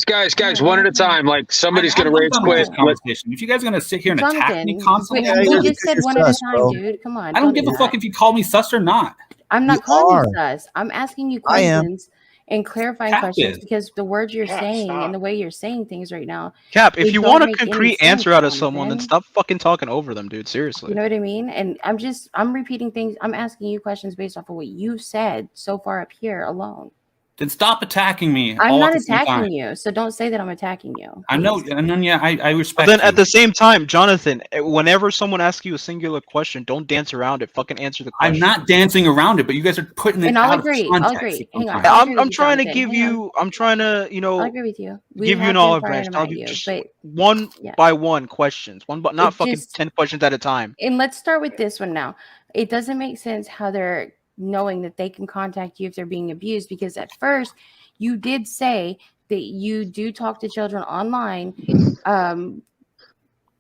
S7: guys.
S2: guys, one at a time. Like somebody's gonna rage
S3: done with
S2: quit.
S3: this conversation. If you guys are gonna sit here and attack me
S7: Jonathan,
S3: constantly,
S4: Yeah,
S3: I'm
S7: we
S4: you're
S3: done.
S7: just said
S4: you're
S7: one at a
S4: sus,
S7: time,
S4: bro.
S7: dude. Come on.
S3: I don't give a
S7: do
S3: fuck
S7: that.
S3: if you call me sus or not.
S7: I'm not
S4: You
S7: calling
S4: are.
S7: you sus. I'm asking you
S3: I am.
S7: questions and clarifying
S3: Cap
S7: questions
S3: is.
S7: because the words you're
S1: Cap,
S7: saying
S1: stop.
S7: and the way you're saying things right now.
S6: Cap, if
S7: They
S6: you
S7: don't
S6: want a
S7: make any
S6: concrete
S7: sense,
S6: answer out of someone, then
S7: Jonathan.
S6: stop fucking talking over them, dude. Seriously.
S7: You know what I mean? And I'm repeating things. I'm asking you questions based off of what you've said so far up here alone.
S3: Then stop attacking me.
S7: I'm
S3: all
S7: not
S3: at the same time.
S7: attacking you, so don't say that I'm attacking you.
S3: I know,
S7: please.
S3: and then I respect.
S6: But then
S3: you.
S6: at the same time, Jonathan, whenever someone asks you a singular question, don't dance around it. Fucking answer the question.
S3: I'm not dancing around it, but you guys are putting it
S7: And I'll
S3: out
S7: agree.
S3: of
S7: I'll
S3: context.
S7: agree. Hang on.
S3: sometimes.
S7: I'll agree
S6: I'm
S7: with you,
S6: trying to
S7: Jonathan.
S6: give
S7: Hang on.
S6: you. I'm trying to,
S7: I'll agree with you. We
S6: give you
S7: have
S6: an
S7: to
S6: olive
S7: fire
S6: branch.
S7: and
S6: Tell
S7: remind
S6: you
S7: you,
S6: just
S7: but
S6: one
S7: yeah.
S6: by one questions. One, but not
S7: It
S6: fucking
S7: just-
S6: 10 questions at a time.
S7: And let's start with this one now. It doesn't make sense how they're knowing that they can contact you if they're being abused, because at first you did say that you do talk to children online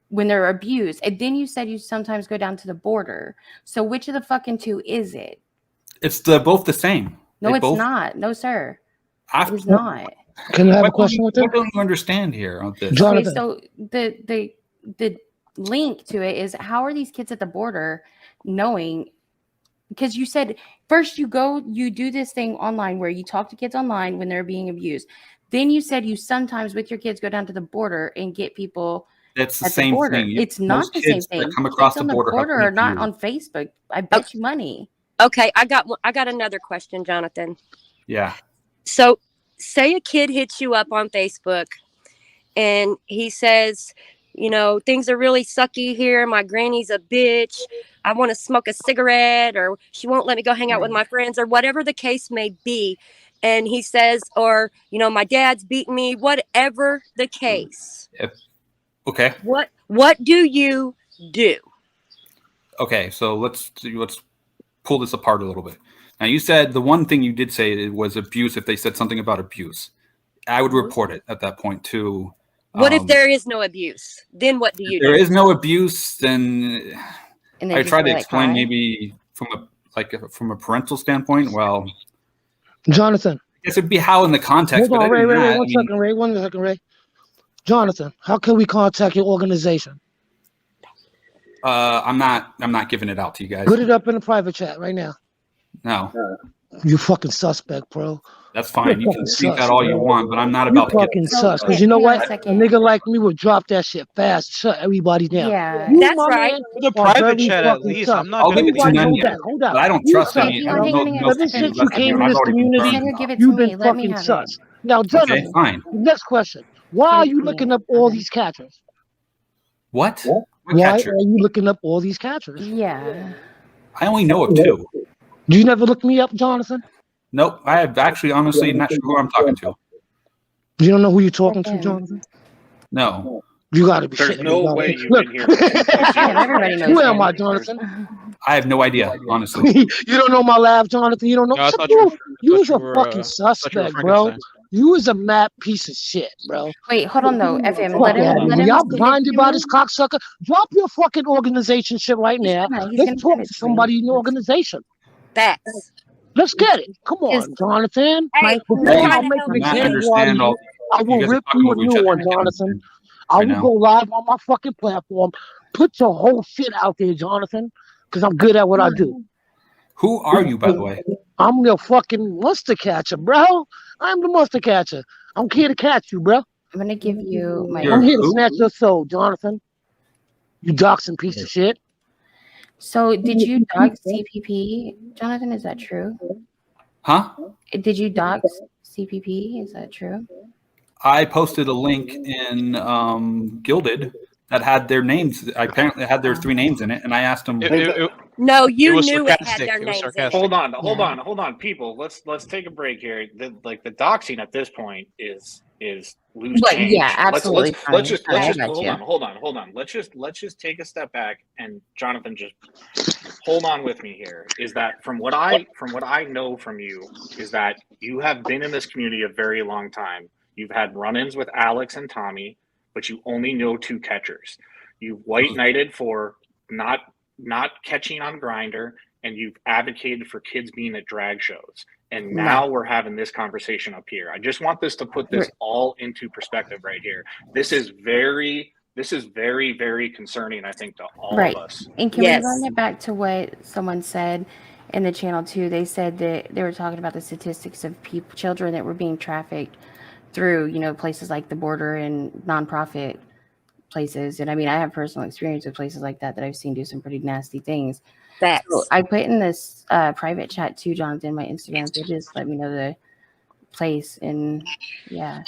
S7: when they're abused, and then you said you sometimes go down to the border. So which of the fucking two is it?
S3: It's both the same.
S7: No,
S3: They
S7: it's
S3: both,
S7: not. No, sir.
S3: I've-
S7: It is not.
S8: Can I have a
S3: What
S8: question with them?
S3: What don't you understand here on this?
S7: Okay,
S8: Jonathan.
S7: so the link to it is, how are these kids at the border knowing? Because you said first you do this thing online where you talk to kids online when they're being abused. Then you said you sometimes with your kids go down to the border and get people
S3: That's the
S7: at the
S3: same
S7: border.
S3: thing.
S7: It's not
S3: Most
S7: the same
S3: kids that
S7: thing.
S3: come across
S7: Kids on
S3: the border have
S7: are not
S3: been
S7: on Facebook. I bet you money.
S5: Okay, I got another question, Jonathan.
S3: Yeah.
S5: So, say a kid hits you up on Facebook and he says, you know, things are really sucky here. My granny's a bitch. I want to smoke a cigarette, or she won't let me go hang out with my friends, or whatever the case may be. And he says, or, you know, my dad's beating me, whatever the case.
S3: Okay.
S5: What do you do?
S3: Okay. So let's pull this apart a little bit. Now, you said the one thing you did say was abuse. If they said something about abuse, I would report it at that point too.
S5: What if there is no abuse? Then what do you do?
S3: There is no abuse, then
S7: And they
S3: I
S7: just
S3: tried
S7: go
S3: to
S7: like,
S3: explain
S7: "Hi."
S3: maybe from a parental standpoint. Well,
S8: Jonathan.
S3: I guess it'd be how in the context.
S8: Hold
S3: but
S8: on,
S3: other
S8: Ray,
S3: than
S8: Ray,
S3: that,
S8: Ray.
S3: I
S8: One
S3: mean,
S8: second, Ray. 1 second, Ray. Jonathan, how can we contact your organization?
S3: I'm not giving it out to you guys.
S8: Put it up in the private chat right now.
S3: No,
S8: You fucking suspect, bro.
S3: that's fine. You can
S8: fucking
S3: speak
S8: sus,
S3: that all you
S8: bro.
S3: want, but I'm not
S8: You
S3: about to get.
S8: fucking
S7: So,
S8: sus. Because
S7: okay,
S8: you know
S7: hang on a
S8: what? A
S7: second.
S8: nigga like me would drop that shit fast. Shut everybody down.
S7: Yeah.
S8: You,
S5: That's
S8: my
S5: right.
S8: man,
S6: The
S8: are
S6: private
S8: very
S6: chat, at
S8: fucking
S6: least.
S8: sus.
S6: I'm not
S3: I'll
S6: going
S3: give
S6: to
S3: it to
S8: Everybody hold
S3: Nonya,
S8: that. Hold that.
S3: but I don't
S8: You
S3: trust
S8: sus,
S3: any.
S7: hang
S3: I
S7: on,
S3: don't
S7: hang
S3: know.
S7: on, hang on.
S3: know
S8: Ever
S3: any
S8: since
S3: of
S8: you
S3: the
S8: came
S3: rest
S8: in
S3: of
S8: this
S3: you, and I've already
S8: community,
S3: been
S7: Let her
S3: burned.
S7: give it to
S8: you've
S7: me.
S8: been
S7: Let me
S8: fucking
S7: have
S8: sus.
S7: it.
S8: Now,
S3: Okay,
S8: gentlemen,
S3: fine.
S8: next question. Why are you looking up all these catchers?
S3: What? What
S8: Why
S3: catcher?
S8: are you looking up all these catchers?
S7: Yeah.
S3: I only know of two.
S8: You never look me up, Jonathan?
S3: Nope. I have actually, honestly, not sure who I'm talking to.
S8: You don't know who you're talking to,
S7: FM.
S8: Jonathan?
S3: No.
S8: You got to be
S1: There's
S8: shitting
S1: no
S8: me,
S1: way
S8: Jonathan.
S1: you've
S8: Look,
S1: been here for 2+
S7: Yeah,
S1: years.
S7: everybody knows
S8: who am
S7: him.
S8: I, Jonathan?
S3: I have no idea, honestly.
S8: You don't know my laugh, Jonathan. You don't know.
S6: No, I
S8: So
S6: thought
S8: you,
S6: you
S8: was a
S6: were,
S8: fucking
S6: thought you were
S8: suspect, bro.
S6: Frankenstein.
S8: You is a mad piece of shit, bro.
S7: Wait, hold on though. FM.
S8: Fuck
S7: Let him.
S8: out of
S7: Let
S8: here.
S7: him.
S8: Y'all
S7: finish
S8: blinded
S7: to
S8: by
S7: me.
S8: this cocksucker. Drop your fucking organization shit right
S7: He's
S8: now.
S7: gonna
S8: Let's
S7: give
S8: talk
S7: it
S8: to
S7: to me.
S8: somebody in the organization.
S5: Facts.
S8: Let's get it. Come
S7: Because-
S8: on, Jonathan.
S5: Hey,
S8: Before
S5: we're
S3: Hey,
S8: I
S5: trying to
S8: make
S5: help
S8: an
S3: I'm not
S5: you.
S8: example out of
S3: understand all.
S8: you, I
S3: You
S8: will
S3: guys are
S8: rip
S3: talking
S8: you a
S3: over each
S8: new
S3: other.
S8: one,
S3: I can't
S8: Jonathan.
S3: understand
S8: I
S3: right
S8: will
S3: now.
S8: go live on my fucking platform. Put your whole shit out there, Jonathan, because I'm good at what I do.
S3: Who are you, by the way?
S8: I'm the fucking monster catcher, bro. I'm the monster catcher. I'm here to catch you, bro.
S7: I'm gonna give you my.
S3: You're
S8: I'm here to
S3: who?
S8: snatch your soul, Jonathan. You doxing piece of shit.
S7: So, did you dox CPP, Jonathan? Is that true?
S3: Huh?
S7: Did you dox CPP? Is that true?
S3: I posted a link in Gilded that had their names. I apparently had their 3 names in it, and I asked them.
S5: No, you
S6: was
S5: knew it had
S6: sarcastic.
S5: their
S6: It was
S5: names in it.
S6: sarcastic.
S1: Hold on, people. Let's take a break here. The doxing at this point is loose
S7: But
S1: change.
S7: yeah, absolutely.
S1: Let's just
S7: I got you.
S1: hold on. Let's just take a step back, and Jonathan, just hold on with me here. Is that from what I know from you is that you have been in this community a very long time. You've had run-ins with Alex and Tommy, but you only know 2 catchers. You've white knighted for not catching on Grindr, and you've advocated for kids being at drag shows. And now we're having this conversation up here. I just want this to put this all into perspective right here. This is very, very concerning, I think, to all of us.
S7: And can we run it back to what someone said in the channel too? They said that they were talking about the statistics of children that were being trafficked through, places like the border and nonprofit places. And I mean, I have personal experience with places like that I've seen do some pretty nasty things. So I put in this private chat too, Jonathan, my Instagram, so just let me know the place. And yeah,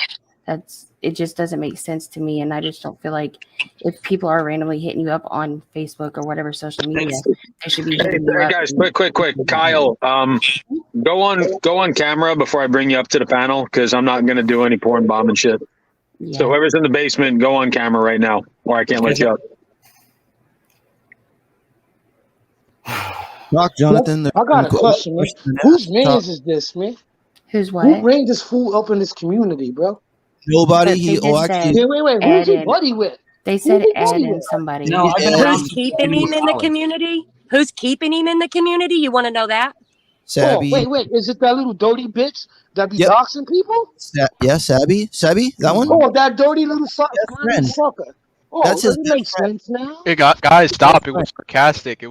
S7: it just doesn't make sense to me. And I just don't feel like if people are randomly hitting you up on Facebook or whatever social media, they should be hitting you up.
S2: Guys, quick. Kyle, go on camera before I bring you up to the panel, because I'm not going to do any porn bomb and shit. Yeah. So whoever's in the basement, go on camera right now, or I can't let you up.
S4: Rock, Jonathan.
S8: I got a question, man. Whose man's is this, man?
S7: Who's what?
S8: Who bring this fool up in this community, bro?
S4: Nobody.
S8: Wait. Who's he buddy with?
S7: They said Ed and somebody.
S5: No, who's keeping him in the community? Who's keeping him in the community? You want to know that?
S4: Sabby.
S8: Oh, wait. Is it that little dirty bitch that be doxing people?
S4: Sabby, that one?
S8: Oh, that dirty little sucker. Oh,
S4: that's his
S8: makes sense now.
S6: Hey, guys, stop. It was sarcastic.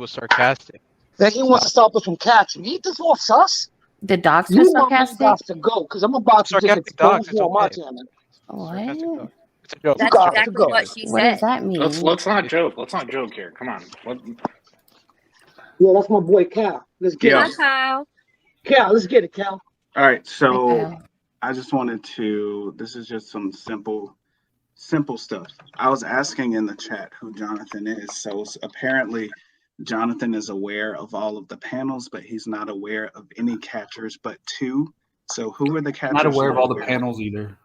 S8: That he wants to stop us from catching. Eat this off, sus.
S7: The docs was sarcastic?
S8: You to go, because I'm about to get exposed on my channel.
S7: What?
S6: It's a joke.
S5: That's exactly what she said.
S7: What does that mean?
S1: Let's not joke. Let's not joke here. Come on.
S8: Yeah, that's my boy Cal. Let's get it.
S5: Cal,
S8: let's get it, Cal.
S9: All right, so I just wanted to. This is just some simple stuff. I was asking in the chat who Jonathan is. So apparently, Jonathan is aware of all of the panels, but he's not aware of any catchers but 2. So who are the catchers?
S3: Not aware of all the panels either.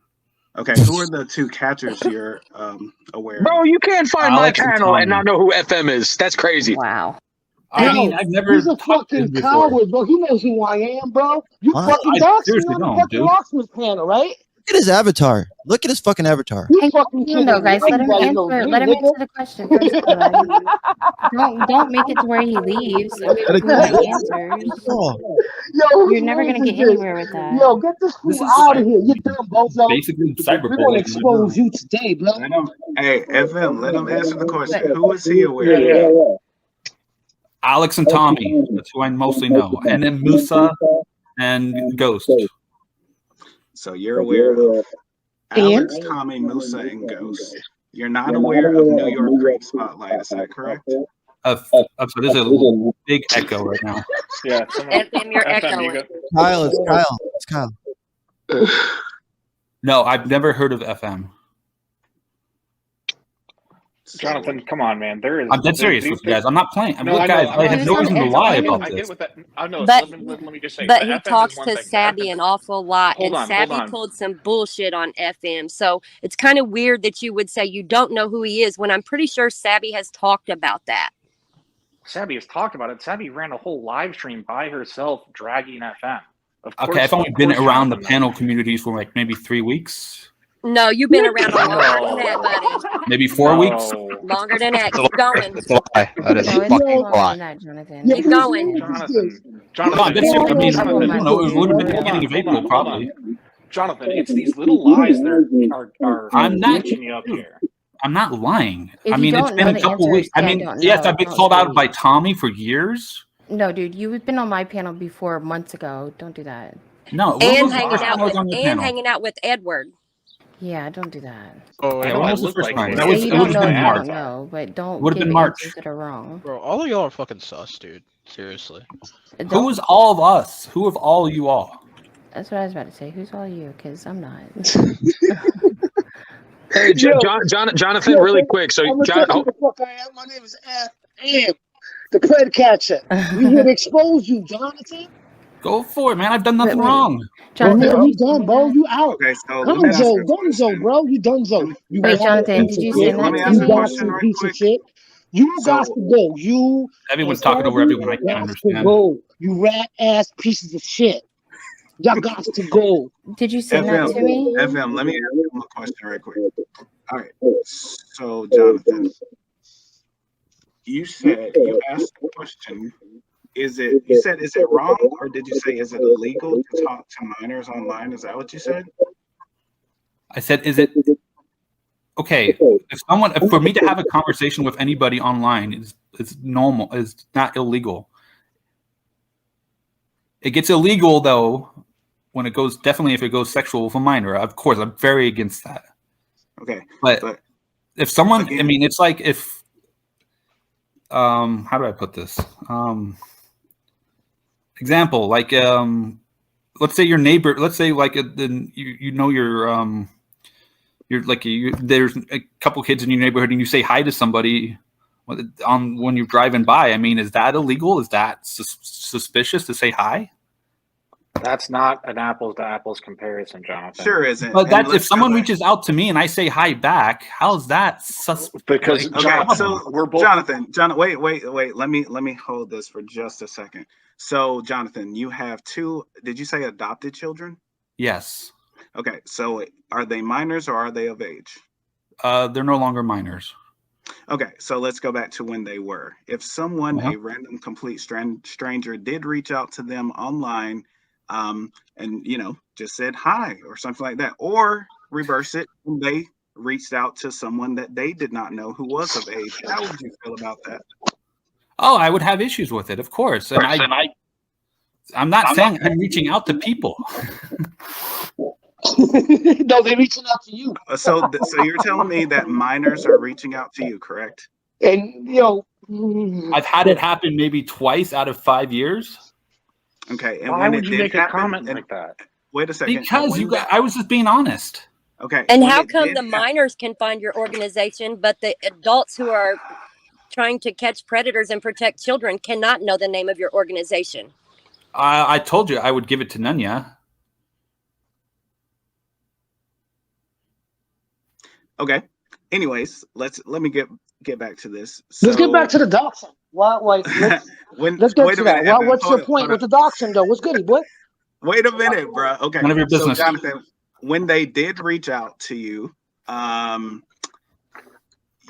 S9: Okay, who are the 2 catchers you're aware of?
S2: Bro, you can't find my panel and not know who FM is. That's crazy.
S7: Wow.
S3: I mean, I've never.
S8: He's a fucking coward, bro. He knows who I am, bro. You fucking doxed me on the fucking Locksmith panel, right?
S4: Look at his avatar. Look at his fucking avatar.
S7: Hey, no, guys, let him answer the question first. Don't make it to where he leaves. Answers. You're never gonna get anywhere with that.
S8: Yo, get this fool out of here. You're dumb, bozo.
S3: Basically, cyberbullying.
S8: We're gonna expose you today, bro.
S9: Hey, FM, let him answer the question. Who is he aware of?
S3: Alex and Tommy. That's who I mostly know, and then Musa and Ghost.
S9: So you're aware of Alex, Tommy, Musa, and Ghost. You're not aware of New York Great Spotlight. Is that correct?
S3: So there's a big echo right now.
S1: Yeah.
S5: FM, you're echoing.
S4: Kyle, it's Kyle.
S3: No, I've never heard of FM.
S1: Jonathan, come on, man.
S3: I'm dead serious with you guys. I'm not playing. I mean, look, guys, I have no reason to lie about this.
S1: Let me just say.
S5: But he talks to Sabby an awful lot, and Sabby pulled some bullshit on FM. So it's kind of weird that you would say you don't know who he is when I'm pretty sure Sabby has talked about that.
S1: Sabby has talked about it. Sabby ran a whole live stream by herself dragging FM.
S3: Okay, I've only been around the panel communities for like maybe 3 weeks.
S5: No, you've been around longer than that, buddy.
S3: Maybe 4 weeks.
S5: Longer than that. Keep going.
S6: That's a lie. That is fucking a lie.
S5: Keep going.
S1: Jonathan,
S3: I mean, I don't know. It was a little bit the beginning of April, probably.
S1: Jonathan, it's these little lies that are
S3: I'm not
S1: catching you up here.
S3: I'm not lying.
S7: If
S3: I mean,
S7: you
S3: it's
S7: don't
S3: been
S7: know
S3: a
S7: the
S3: couple
S7: answer,
S3: weeks. I mean, yes, I've been called out by Tommy for years.
S7: No, dude, you've been on my panel before months ago. Don't do that.
S3: No,
S5: and hanging out with Edward.
S7: Yeah, don't do that.
S6: Oh,
S3: yeah, when was the first time? That
S7: was,
S3: it would have been March.
S7: No, but don't.
S3: Would have been March.
S7: That are wrong.
S6: Bro, all of y'all are fucking sus, dude. Seriously.
S3: Who is all of us? Who of all you all?
S7: That's what I was about to say. Who's all you? Because I'm not.
S2: Hey, Jonathan, really quick. So,
S8: I'm gonna tell you the fuck I am. My name is Am, the Pred Catcher. We here to expose you, Jonathan.
S3: Go for it, man. I've done nothing wrong.
S7: Jonathan,
S8: You done, bro. You out.
S9: Okay, so let me ask you a
S8: Dunzo,
S9: question.
S8: bro. You dunzo. You
S7: wait,
S8: rat
S7: Jonathan,
S8: piece
S7: did
S8: of
S7: you
S8: shit.
S7: send
S9: Let
S7: that
S9: me
S7: to
S9: ask a
S7: me?
S9: question
S8: You
S9: right
S8: piece
S9: quick.
S8: of shit. You
S9: So
S8: got to go. You
S3: Everyone's
S8: and
S3: talking over
S8: Abby
S3: everyone. I can't
S8: got to
S3: understand.
S8: go. You rat ass pieces of shit. Y'all got to go.
S7: Did you send that to me?
S9: FM, let me ask you a question right quick. All right. So, Jonathan, you said you asked the question. Is it wrong, or did you say is it illegal to talk to minors online? Is that what you said?
S3: I said, is it okay? If for me to have a conversation with anybody online is normal, is not illegal. It gets illegal though when it goes, definitely if it goes sexual with a minor. Of course, I'm very against that.
S9: Okay,
S3: but if someone,
S9: again,
S3: I mean, it's like if how do I put this? Example, like let's say your neighbor, let's say like you know you're like there's a couple kids in your neighborhood and you say hi to somebody when you're driving by. I mean, is that illegal? Is that suspicious to say hi?
S1: That's not an apples to apples comparison, Jonathan.
S9: Sure isn't.
S3: But that if someone reaches out to me and I say hi back, how's that suspect?
S1: Because
S9: Jonathan, wait. Let me hold this for just a second. So, Jonathan, you have two. Did you say adopted children?
S3: Yes.
S9: Okay, so are they minors or are they of age?
S3: They're no longer minors.
S9: Okay, so let's go back to when they were. If someone, a random, complete stranger, did reach out to them online, and just said hi or something like that, or reverse it, and they reached out to someone that they did not know who was of age, how would you feel about that?
S3: Oh, I would have issues with it, of course. And I'm not saying I'm reaching out to people.
S8: No, they're reaching out to you.
S9: So you're telling me that minors are reaching out to you, correct?
S8: And
S3: I've had it happen maybe twice out of 5 years.
S9: Okay, and
S1: why would you make a comment like that?
S9: Wait a second.
S3: Because I was just being honest.
S9: Okay.
S5: And how come the minors can find your organization, but the adults who are trying to catch predators and protect children cannot know the name of your organization?
S3: I told you I would give it to Nonya.
S8: Okay.
S9: Anyways, let me get back to this.
S8: Let's get back to the doxing. Let's get to that. Well, what's your point with the doxing, though? What's goody, boy?
S9: Wait a minute, bro. Okay.
S3: None of your business.
S9: So, Jonathan, when they did reach out to you,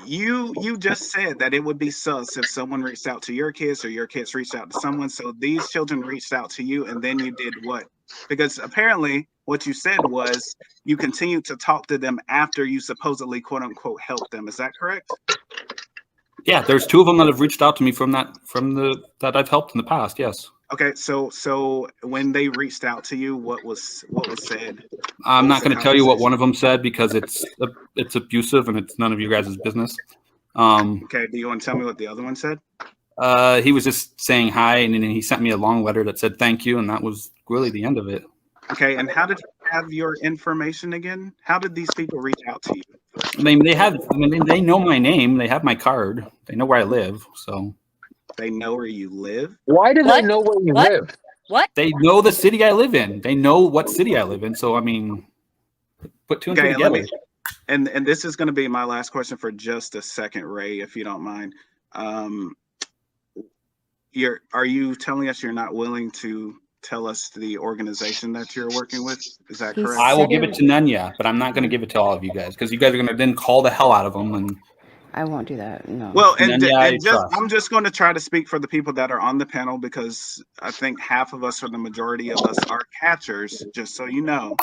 S9: you just said that it would be sus if someone reached out to your kids or your kids reached out to someone. So these children reached out to you, and then you did what? Because apparently what you said was you continued to talk to them after you supposedly, quote unquote, helped them. Is that correct?
S3: Yeah, there's two of them that have reached out to me that I've helped in the past. Yes.
S9: Okay, so when they reached out to you, what was said?
S3: I'm not going to tell you what one of them said because it's abusive and it's none of you guys' business.
S9: Okay, do you want to tell me what the other one said?
S3: He was just saying hi, and then he sent me a long letter that said thank you, and that was really the end of it.
S9: Okay, and how did you have your information again? How did these people reach out to you?
S3: I mean, they know my name. They have my card. They know where I live. So
S9: they know where you live.
S2: Why do they know where you live?
S5: What?
S3: They know the city I live in. They know what city I live in. So I mean, put two and two together.
S9: And this is going to be my last question for just a second, Ray, if you don't mind. Are you telling us you're not willing to tell us the organization that you're working with? Is that correct?
S3: I will give it to Nonya, but I'm not going to give it to all of you guys because you guys are going to then call the hell out of them. And
S7: I won't do that. No.
S9: Well, I'm just going to try to speak for the people that are on the panel because I think half of us or the majority of us are catchers, just so you know.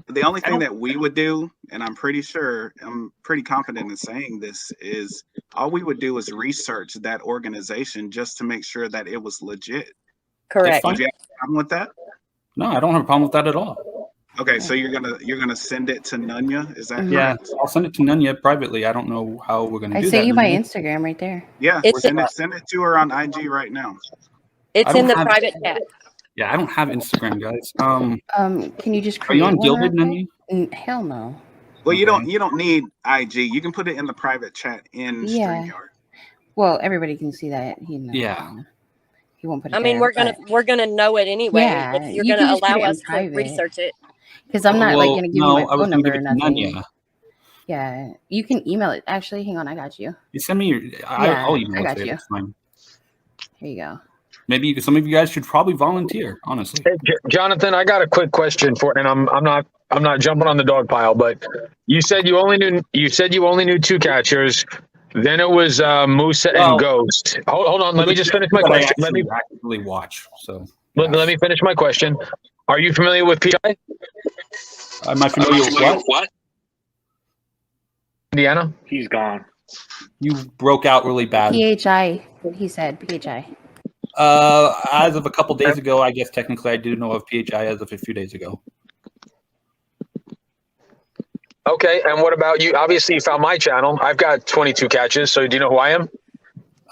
S9: The only thing that we would do, and I'm pretty confident in saying this, is all we would do is research that organization just to make sure that it was legit.
S5: Correct.
S9: Do you have a problem with that?
S3: No, I don't have a problem with that at all.
S9: Okay, so you're gonna send it to Nonya, is that correct?
S3: Yeah, I'll send it to Nonya privately. I don't know how we're gonna do that.
S7: I sent you my Instagram right there.
S9: Yeah, send it to her on IG right now.
S5: It's in the private chat.
S3: Yeah, I don't have Instagram, guys.
S7: Can you just
S3: Are you
S7: create
S3: on
S7: one?
S3: Gilded, Nonya?
S7: Hell no.
S9: Well, you don't need IG. You can put it in the private chat in StreamYard.
S7: Well, everybody can see that.
S3: Yeah.
S7: He won't put it
S5: I mean,
S7: there,
S5: we're gonna know it anyway
S7: Yeah,
S5: if you're
S7: you can
S5: gonna
S7: just put
S5: allow
S7: it in
S5: us to
S7: private.
S5: research it.
S7: Because I'm not like
S3: Well,
S7: gonna give you
S3: no,
S7: my
S3: I was
S7: phone
S3: gonna
S7: number
S3: give
S7: or
S3: it to
S7: nothing.
S3: Nonya.
S7: Yeah, you can email it. Actually, hang on, I got you.
S3: You send me your. I'll email
S7: I
S3: it
S7: got
S3: to you.
S7: you.
S3: That's fine.
S7: Here you go.
S3: Maybe some of you guys should probably volunteer. Honestly,
S2: Hey, Jonathan, I got a quick question for, and I'm not jumping on the dog pile, but you said you only knew two catchers. Then it was Musa and Ghost. Hold on, let me just finish my
S3: But I
S2: question. Let me
S3: actually actively watch. So
S2: let me finish my question. Are you familiar with PI?
S3: Am I familiar with what?
S2: Indiana?
S1: He's gone.
S3: You broke out really bad.
S7: PHI. He said PHI.
S3: As of a couple days ago, I guess technically I do know of PHI as of a few days ago.
S2: Okay, and what about you? Obviously, you found my channel. I've got 22 catches. So do you know who I am?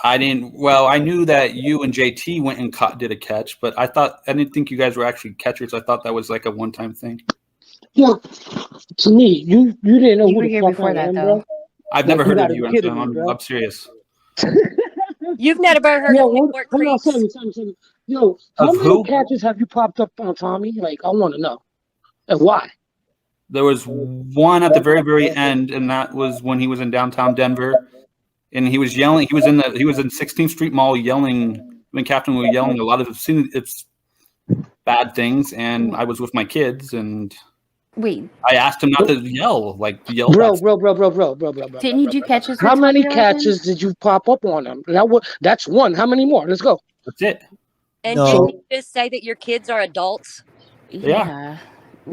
S3: I didn't. Well, I knew that you and JT went and did a catch, but I didn't think you guys were actually catchers. I thought that was like a one-time thing.
S8: Look, to me, you didn't know
S7: You
S8: who
S7: were
S8: the
S7: here
S8: fuck
S7: before
S8: I
S7: that,
S8: am,
S7: though.
S8: bro.
S3: I've
S8: Like,
S3: never
S8: you
S3: heard
S8: gotta
S3: of you.
S8: be kidding me,
S3: I'm
S8: bro.
S3: serious.
S5: You've never heard
S8: Yo,
S5: of Newport
S8: hold on,
S5: Creeks?
S8: tell me. Yo, how
S3: Of
S8: many
S3: who?
S8: catches have you popped up on Tommy? Like, I want to know. And why?
S3: There was one at the very, very end, and that was when he was in downtown Denver, and he was yelling. He was in 16th Street Mall yelling. When Captain was yelling a lot of it's bad things, and I was with my kids, and
S7: Wait,
S3: I asked him not to yell.
S8: Bro.
S7: didn't you do catches with
S8: How many
S7: Tommy
S8: catches did you pop up on him? That's one. How many more? Let's go.
S3: That's it.
S5: And
S4: No.
S5: didn't you just say that your kids are adults?
S7: Yeah.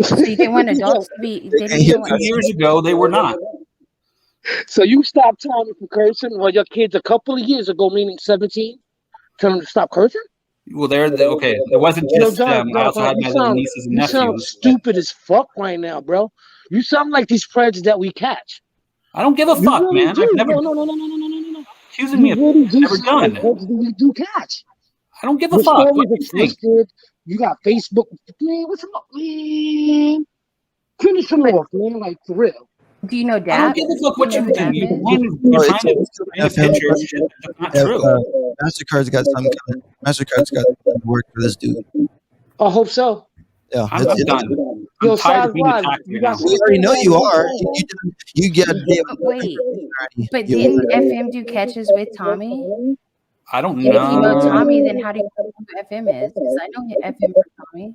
S7: So you didn't want adults to be. They didn't
S2: Yeah.
S7: even want-
S3: 2 years ago, they were not.
S8: So you stopped Tommy from cursing? Well, your kids a couple of years ago, meaning 17, tell them to stop cursing?
S3: Well, okay. It wasn't
S8: Yo,
S3: just them. I also had my little nieces and
S8: you sound
S3: nephews.
S8: stupid as fuck right now, bro. You sound like these predators that we catch.
S3: I don't give a fuck,
S8: really
S3: man.
S8: do.
S3: I've never
S8: No.
S3: accusing me of
S8: really do
S3: never
S8: sound like
S3: done.
S8: predators that we do catch.
S3: I don't give a
S8: Your
S3: fuck.
S8: stories
S3: What
S8: are
S3: do you think?
S8: twisted. You got Facebook. Man, what's up, man? Finish them off, man. Like, for real.
S7: Do you know
S3: I don't
S7: Dap?
S3: give a fuck what
S7: Do you
S3: you
S7: know who
S3: think.
S7: Dap
S3: You're
S7: is?
S3: trying to paint a picture of shit that's not true.
S4: MasterCard's got something coming. MasterCard's got something to work for this dude.
S8: I hope so.
S4: Yeah,
S3: I'm done.
S8: Yo,
S3: I'm tired of being
S8: Saz,
S3: attacked
S8: you
S3: right
S8: got
S3: now.
S4: we already know you are. You get.
S7: Wait, but didn't FM do catches with Tommy?
S3: I don't
S7: And if you know
S3: know.
S7: Tommy, then how do you know who FM is? Because I know FM for Tommy.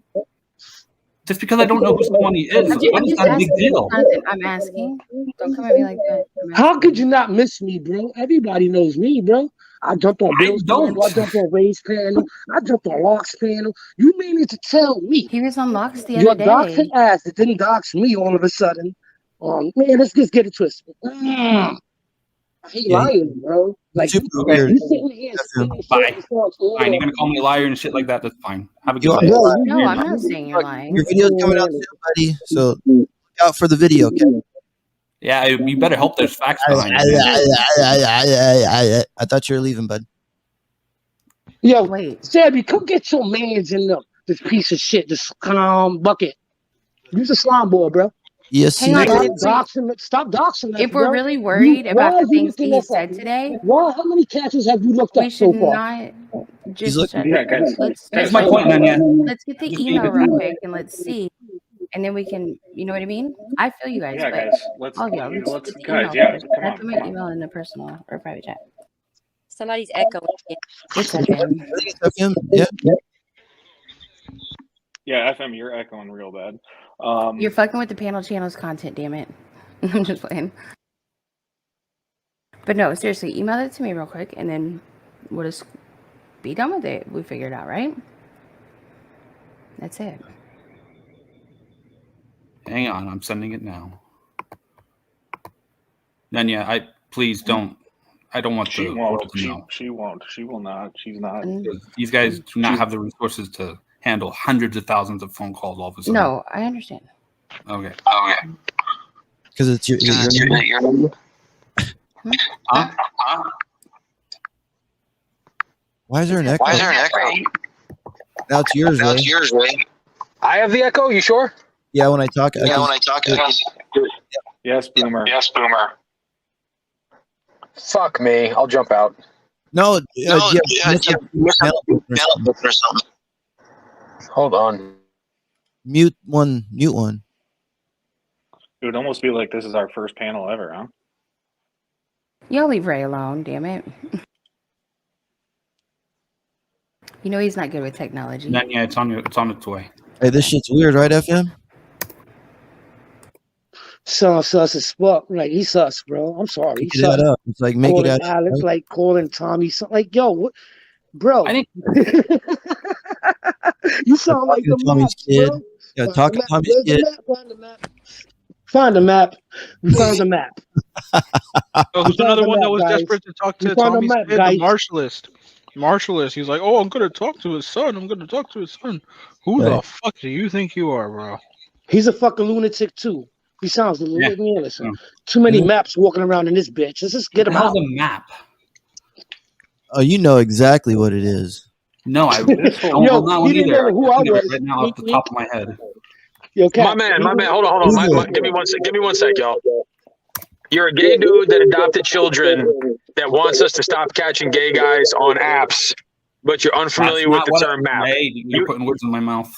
S3: Just because I don't know who someone is,
S7: I'm
S3: what is
S7: just
S3: that a big
S7: asking.
S3: deal?
S7: Jonathan, I'm asking. Don't come at me like that.
S8: How could you not miss me, bro? Everybody knows me, bro. I jumped on
S3: I
S8: Bill's
S3: don't.
S8: panel. I jumped on Ray's panel. I jumped on Locke's panel. You meaning to tell me
S7: He was on Locks the
S8: your
S7: other
S8: doxing
S7: day.
S8: ass that didn't dox me all of a sudden? Man, let's just get it twisted. I hate
S4: Yeah,
S8: lying, bro. Like,
S4: super
S3: Okay.
S4: weird.
S8: you sitting here spinning shit
S3: Bye.
S8: and stuff.
S3: Fine, you're gonna call me a liar and shit like that. That's fine. Have a
S4: You
S3: good
S4: are
S3: day.
S8: Bro, you
S7: No,
S8: really-
S7: I'm not saying you're lying.
S4: Your video's coming out soon, buddy. So look out for the video. Okay?
S3: Yeah, you better hope there's facts behind it.
S4: I thought you were leaving, bud.
S8: Yo,
S7: Wait,
S8: Sabby, come get your mans in this piece of shit, this bucket. Use a slime ball, bro.
S4: Yes,
S7: hang on.
S8: Stop doxing us,
S7: If we're
S8: bro.
S7: really worried about
S8: why
S7: the
S8: is you
S7: things that
S8: looking
S7: he
S8: us up?
S7: said today,
S8: Why? How many catches have you looked
S7: we
S8: up so
S7: should
S8: far?
S7: not just
S4: looking-
S7: shut
S1: Yeah,
S7: it.
S1: guys.
S7: Let's
S3: That's my point, Nonya.
S7: let's get the
S3: Just
S7: email
S3: leave it.
S7: real quick and let's see, and then we can, you know what I mean? I feel you guys,
S1: Yeah,
S7: but
S1: guys. Let's
S7: all of y'all, let's
S1: guys.
S7: get the email
S1: Yeah,
S7: first.
S1: come
S7: I
S1: on.
S7: put my email in the personal or private chat.
S5: Somebody's echoing.
S7: It's FM.
S4: FM? Yeah.
S1: Yeah, FM, you're echoing real bad.
S7: You're fucking with the panel channel's content, damn it. I'm just playing. But no, seriously, email it to me real quick, and then we'll just be done with it. We figured it out, right? That's it.
S3: Hang on, I'm sending it now. Nonya, please don't. I don't want
S1: She
S3: the
S1: won't.
S3: world to know.
S1: She won't. She will not. She's not.
S3: These guys do not have the resources to handle hundreds of thousands of phone calls all of a sudden.
S7: No, I understand.
S3: Okay.
S4: Because it's your number.
S3: Huh?
S4: Why is there an echo? Now it's yours, Ray.
S2: I have the echo. You sure?
S4: Yeah, when I talk.
S1: Yes, Boomer.
S2: Fuck me. I'll jump out.
S4: No,
S2: Hold on.
S4: Mute one.
S1: It would almost be like this is our first panel ever, huh?
S7: Y'all leave Ray alone, damn it. You know he's not good with technology.
S3: Yeah, it's on its way.
S4: Hey, this shit's weird, right, FM?
S8: Sounds sus as fuck. Like, he's sus, bro. I'm sorry.
S4: Make it add up. It's like, make it add up.
S8: Alex,
S4: Right?
S8: like calling Tommy. Like, yo, what? Bro.
S3: I think
S8: you sound like the
S4: Tommy's kid.
S8: bro.
S4: Yeah, talking to Tommy's
S8: Where's
S4: kid.
S8: the map? Find the map. We found the map.
S6: Oh, who's another one that was
S8: guys.
S6: desperate to talk to
S8: We found the
S6: Tommy's
S8: map,
S6: kid?
S8: guys.
S6: The Marshallist. He's like, oh, I'm going to talk to his son. Who the
S4: Right.
S6: fuck do you think you are, bro?
S8: He's a fucking lunatic, too. He sounds a
S3: Yeah.
S8: little listen. Too many maps walking around in this bitch. Let's just get him out.
S3: how's a map?
S4: Oh, you know exactly what it is.
S3: No, I
S1: This whole-
S8: Yo,
S3: I'm not
S8: he
S3: one
S8: didn't
S3: either.
S8: know who I
S3: I can think of it
S8: was.
S3: right now off the top of my head.
S8: Yo, Cap,
S2: My man. Hold on. Give me one sec, y'all. You're a gay dude that adopted children that wants us to stop catching gay guys on apps, but you're unfamiliar with the term map.
S3: Hey, you're putting words in my mouth.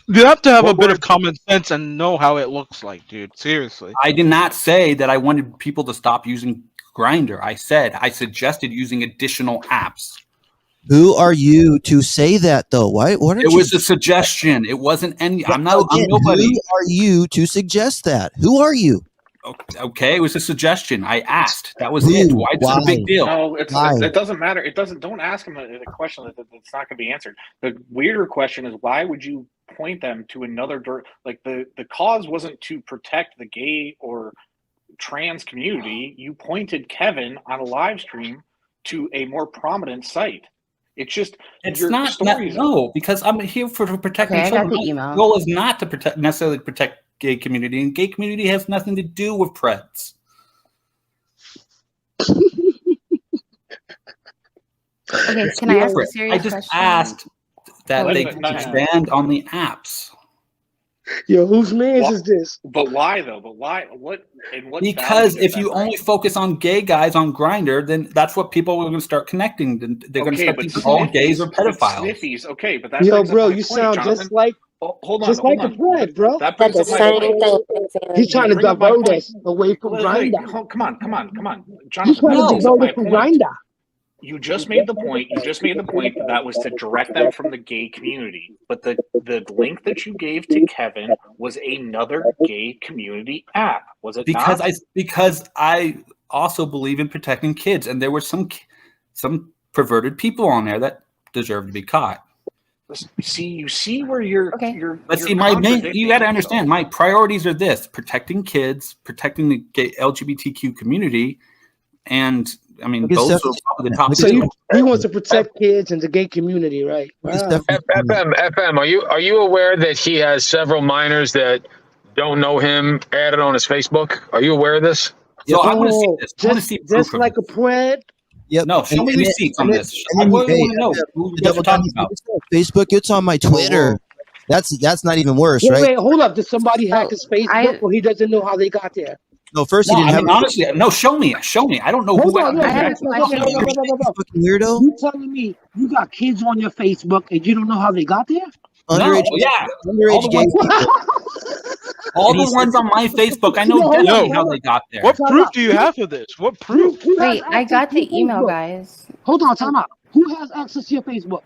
S6: You have to have a bit of common sense and know how it looks like, dude. Seriously.
S3: I did not say that I wanted people to stop using Grindr. I suggested using additional apps.
S4: Who are you to say that, though? Why? What?
S3: It was a suggestion. It wasn't any. I'm nobody.
S4: Who are you to suggest that? Who are you?
S3: Okay, it was a suggestion. I asked. That was it. Why is it a big deal?
S1: No, it doesn't matter. Don't ask him a question that's not going to be answered. The weirder question is, why would you point them to another like the cause wasn't to protect the gay or trans community. You pointed Kevin on a live stream to a more prominent site. It's just
S3: no, because I'm here for protecting
S7: Okay, I got
S3: children.
S7: the email.
S3: My goal is not to necessarily protect gay community, and gay community has nothing to do with Preds.
S7: Okay, can I ask a serious
S3: I just
S7: question?
S3: asked that they expand on the apps.
S8: Yo, whose man's is this?
S1: But why though? But why? What? And what?
S3: Because if you only focus on gay guys on Grindr, then that's what people are going to start connecting. They're going to start thinking all gays are pedophiles.
S1: Sniffies, okay, but that
S8: Yo,
S1: brings up
S8: bro,
S1: my
S8: you
S1: point,
S8: sound
S1: Jonathan.
S8: just like a Fred, bro.
S1: That brings up my point.
S8: He's trying to
S1: Bring up my
S8: divert
S1: point.
S8: us away from Grindr.
S1: Come on,
S8: He's
S1: Jonathan.
S8: trying to divert us from Grindr.
S1: You just made the point. That was to direct them from the gay community. But the link that you gave to Kevin was another gay community app. Was it not?
S3: Because I also believe in protecting kids, and there were some perverted people on there that deserve to be caught.
S1: You see where you're.
S7: Okay.
S3: But see, you got to understand. My priorities are this: protecting kids, protecting the gay LGBTQ community, and I mean, those are probably the top
S8: So
S3: two.
S8: he wants to protect kids and the gay community, right? Wow.
S2: FM, are you aware that he has several minors that don't know him added on his Facebook? Are you aware of this?
S3: So I want to see this. I want to see
S8: just like a Pred.
S4: Yep.
S3: No, show me receipts on this. I want to know who you guys are talking about.
S4: Facebook. It's on my Twitter. That's not even worse,
S8: Wait,
S4: right?
S8: wait, hold up. Did somebody hack his Facebook, or he doesn't know how they got there?
S4: No, first
S3: No,
S4: he didn't have.
S3: honestly, no. Show me. I don't know
S8: Hold
S3: who.
S8: on,
S4: Fucking weirdo.
S8: You telling me you got kids on your Facebook and you don't know how they got there?
S4: Underage, underage gay.
S3: All the ones on my Facebook, I know definitely how they got there.
S6: What proof do you have of this? What proof?
S7: Wait, I got the email, guys.
S8: Hold on, time out. Who has access to your Facebook?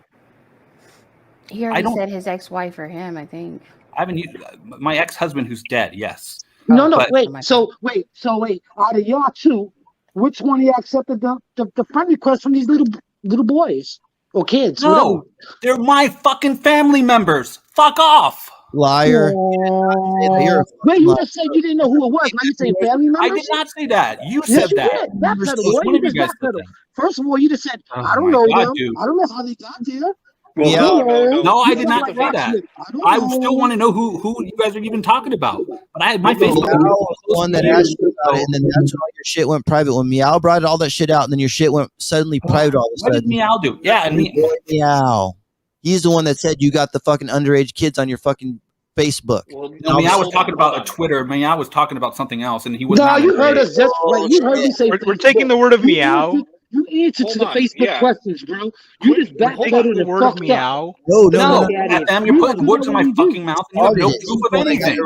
S7: He already said his ex-wife or him, I think.
S3: I haven't used my ex-husband who's dead. Yes.
S8: No,
S3: but-
S8: wait. So wait. Out of y'all two, which one of y'all accepted the friend request from these little boys or kids?
S3: No, they're my fucking family members. Fuck off.
S4: Liar.
S8: Wait, you just said you didn't know who it was. Now you say family members?
S3: I did not say that. You
S8: Yes,
S3: said that.
S8: did. Backpedal, boy.
S3: One
S8: You
S3: of you
S8: just
S3: guys said
S8: backpedal.
S3: that.
S8: First of all, you just said,
S3: Oh
S8: I don't
S3: my
S8: know
S3: God,
S8: them.
S3: dude.
S8: I don't know how they got there.
S3: No, I did not
S8: like
S3: say that.
S8: don't
S3: I
S8: know.
S3: still want to know who you guys are even talking about. But I had my Facebook.
S4: Meow was the one that asked you about it, and then that's when all your shit went private. When Meow brought all that shit out, and then your shit went suddenly private all of a
S3: What did
S4: sudden.
S3: Meow do? Yeah, and
S4: Meow. He's the one that said you got the fucking underage kids on your fucking Facebook.
S1: Well,
S3: No, I was talking about a Twitter. I was talking about something else, and he was.
S8: No, you heard us just right. You heard me say.
S6: We're taking the word of meow.
S8: You answered to the Facebook questions, bro. You just backloaded
S6: the word of meow.
S4: No.
S3: FM, you're putting words in my fucking mouth, and you have no proof of anything.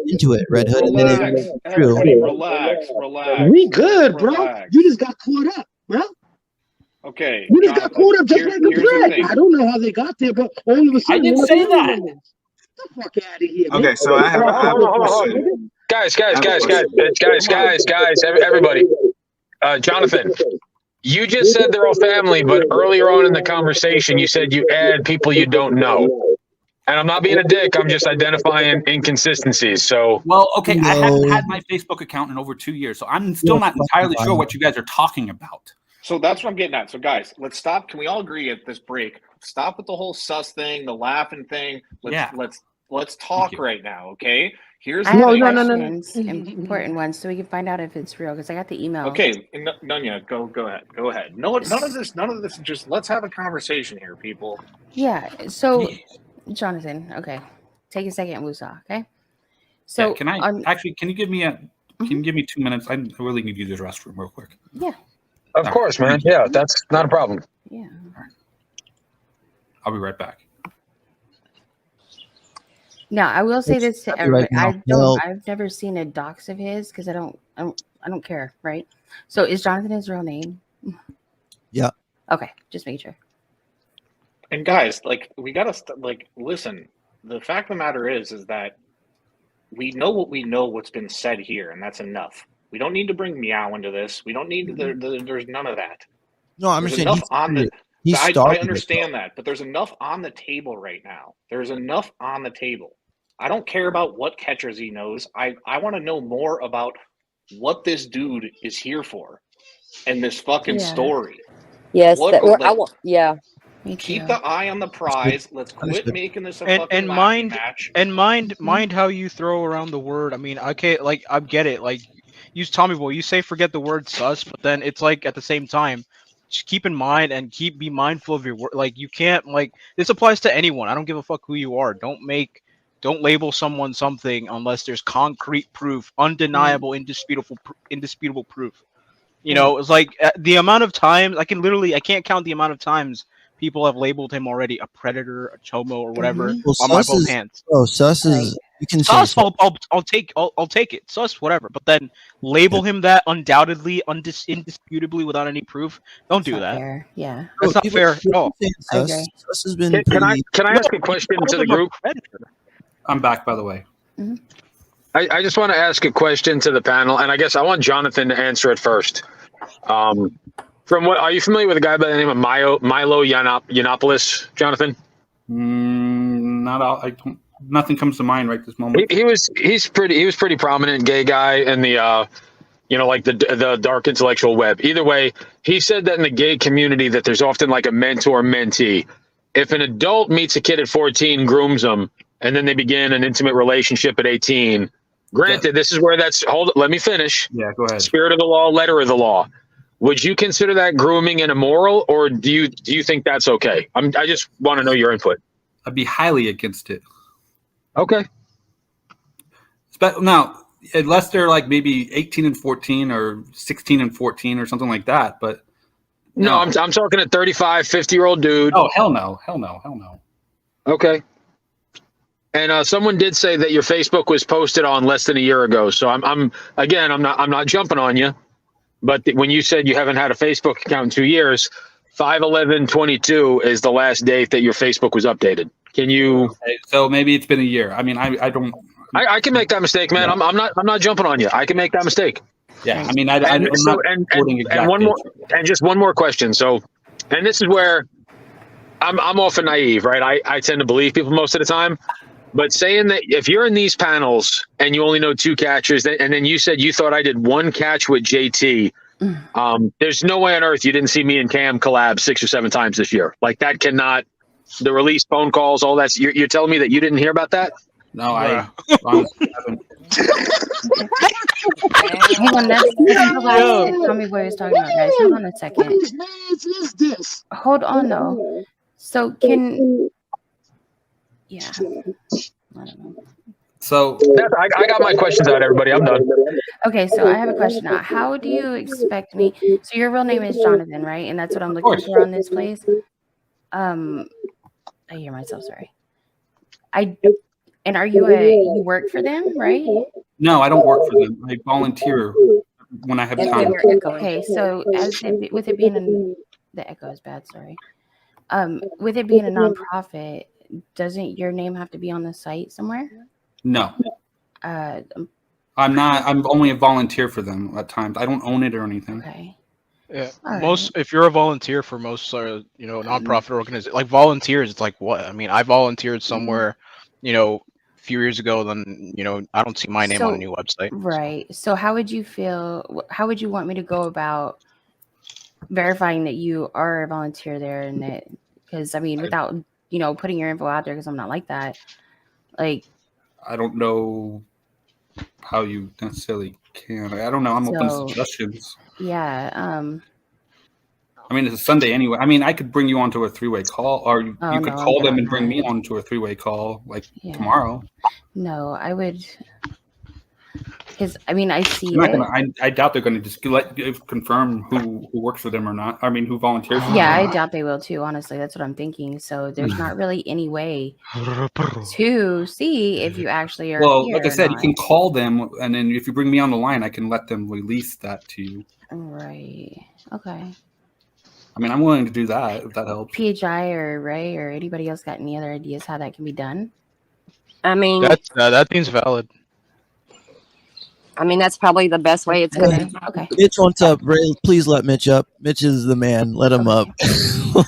S4: Into it, Red Hood.
S1: Relax, everybody, relax.
S8: We good, bro. You just got caught up, bro.
S1: Okay.
S8: You just got caught up just like a friend. I don't know how they got there, but all of a sudden.
S3: I didn't say that.
S8: Get the fuck out of here.
S9: Okay,
S8: man.
S9: so I have a question.
S2: Guys, everybody. Jonathan, you just said they're all family, but earlier on in the conversation, you said you add people you don't know. And I'm not being a dick. I'm just identifying inconsistencies. So,
S3: well, okay, I haven't had my Facebook account in over 2 years, so I'm still not entirely sure what you guys are talking about.
S1: So that's what I'm getting at. So guys, let's stop. Can we all agree at this break? Stop with the whole sus thing, the laughing thing. Let's talk right now, okay? Here's
S7: I have questions, important ones, so we can find out if it's real. Because I got the email.
S1: Okay, Nonya, go ahead. No, none of this. Just let's have a conversation here, people.
S7: Yeah. So, Jonathan, okay, take a second, Musa. Okay. So
S3: yeah, can I can you give me 2 minutes? I really need to use the restroom real quick.
S7: Yeah.
S2: Of course, man. Yeah, that's not a problem.
S7: Yeah.
S3: I'll be right back.
S7: Now, I will say this to everybody. I've never seen a dox of his because I don't care, right? So is Jonathan his real name?
S4: Yeah.
S7: Okay, just make sure.
S1: And guys, we gotta listen. The fact of the matter is that we know what's been said here, and that's enough. We don't need to bring meow into this. We don't need there's none of that.
S4: No, I'm
S1: there's
S4: saying
S1: enough on the. I understand
S4: it.
S1: that, but there's enough on the table right now. There's enough on the table. I don't care about what catchers he knows. I want to know more about what this dude is here for, and this fucking story.
S5: Yes, yeah.
S1: Keep the eye on the prize. Let's quit making this a fucking match.
S6: And mind how you throw around the word. I mean, okay, I get it. Use Tommy Boy. You say forget the word sus, but then it's at the same time, just keep in mind and be mindful of your word. You can't this applies to anyone. I don't give a fuck who you are. Don't label someone something unless there's concrete proof, undeniable, indisputable proof. You know, it's the amount of times I can't count the amount of times people have labeled him already a predator, a chomo, or whatever on my both hands.
S4: Oh, sus is you can
S6: sus. I'll take it. Sus, whatever. But then label him that undoubtedly, indisputably, without any proof. Don't do that.
S7: Fair. Yeah,
S6: that's not fair at all.
S4: Sus has been.
S2: Can I ask a question to the group?
S3: I'm back, by the way.
S7: Mm-hmm.
S2: I just want to ask a question to the panel, and I guess I want Jonathan to answer it first. From what are you familiar with a guy by the name of Milo Yiannopoulos, Jonathan?
S3: Not all. I don't. Nothing comes to mind right this moment.
S2: He was pretty prominent gay guy in the the dark intellectual web. Either way, he said that in the gay community that there's often a mentor-mentee. If an adult meets a kid at 14, grooms them, and then they begin an intimate relationship at 18. Granted, this is where let me finish.
S3: Yeah, go ahead.
S2: Spirit of the law, letter of the law. Would you consider that grooming and immoral, or do you think that's okay? I just want to know your input.
S3: I'd be highly against it.
S2: Okay.
S3: Now, unless they're maybe 18 and 14 or 16 and 14 or something like that, but
S2: no, I'm talking a 35, 50-year-old dude.
S3: Oh, hell no.
S2: Okay. And someone did say that your Facebook was posted on less than a year ago. So I'm not jumping on you, but when you said you haven't had a Facebook account in 2 years, 5/11/22 is the last date that your Facebook was updated. Can you?
S3: Okay, so maybe it's been a year. I mean, I don't.
S2: I can make that mistake, man. Yeah. I'm not jumping on you. I can make that mistake.
S3: Yeah, I mean, and
S2: just one more question. So, and this is where I'm often naive, right? I tend to believe people most of the time. But saying that if you're in these panels and you only know 2 catchers, and then you said you thought I did 1 catch with JT, there's no way on earth you didn't see me and Cam collab 6 or 7 times this year. That cannot, the release phone calls, all that. You're telling me that you didn't hear about that?
S3: No, I honestly haven't.
S7: Hang on, that's the last thing Tommy Boy was talking about, guys. Hold on a second.
S8: What is this?
S7: Hold on, though. So Yeah. I don't know.
S3: So
S2: I got my questions out, everybody. I'm done.
S7: Okay, so I have a question now. How do you expect me? So your real name is Jonathan, right? And that's what I'm looking for on this place. I hear myself. Sorry. And are you you work for them, right?
S3: no, I don't work for them. I volunteer when I have time.
S7: Okay, so with it being the echo is bad. Sorry. With it being a nonprofit, doesn't your name have to be on the site somewhere?
S3: No,
S7: I'm
S3: not. I'm only a volunteer for them at times. I don't own it or anything.
S7: Okay.
S6: Yeah,
S7: All
S6: if you're a volunteer for most, nonprofit organizations, like volunteers, it's like what? I mean, I volunteered somewhere, a few years ago. Then I don't see my name on a new website.
S7: Right. So how would you feel? How would you want me to go about verifying that you are a volunteer there, and that because I mean, without putting your info out there, because I'm not like that. Like,
S3: I don't know how you necessarily can. I don't know. I'm open to suggestions.
S7: Yeah.
S3: I mean, it's a Sunday anyway. I mean, I could bring you onto a three-way call, or you could call them and bring me onto a three-way call, like tomorrow.
S7: No, I would, because I mean, I see
S3: I doubt they're going to just confirm who works for them or not. I mean, who volunteers.
S7: Yeah, I doubt they will too. Honestly, that's what I'm thinking. So there's not really any way to see if you actually are.
S3: Well,
S7: here
S3: like I said,
S7: or
S3: you can call them, and then if you bring me on the line, I can let them release that to you.
S7: Right. Okay.
S3: I mean, I'm willing to do that if that helps.
S7: PHI or Ray or anybody else got any other ideas how that can be done?
S5: I mean,
S6: that seems valid.
S5: I mean, that's probably the best way it's going to.
S7: Okay.
S4: Mitch wants up. Ray, please let Mitch up. Mitch is the man. Let him up.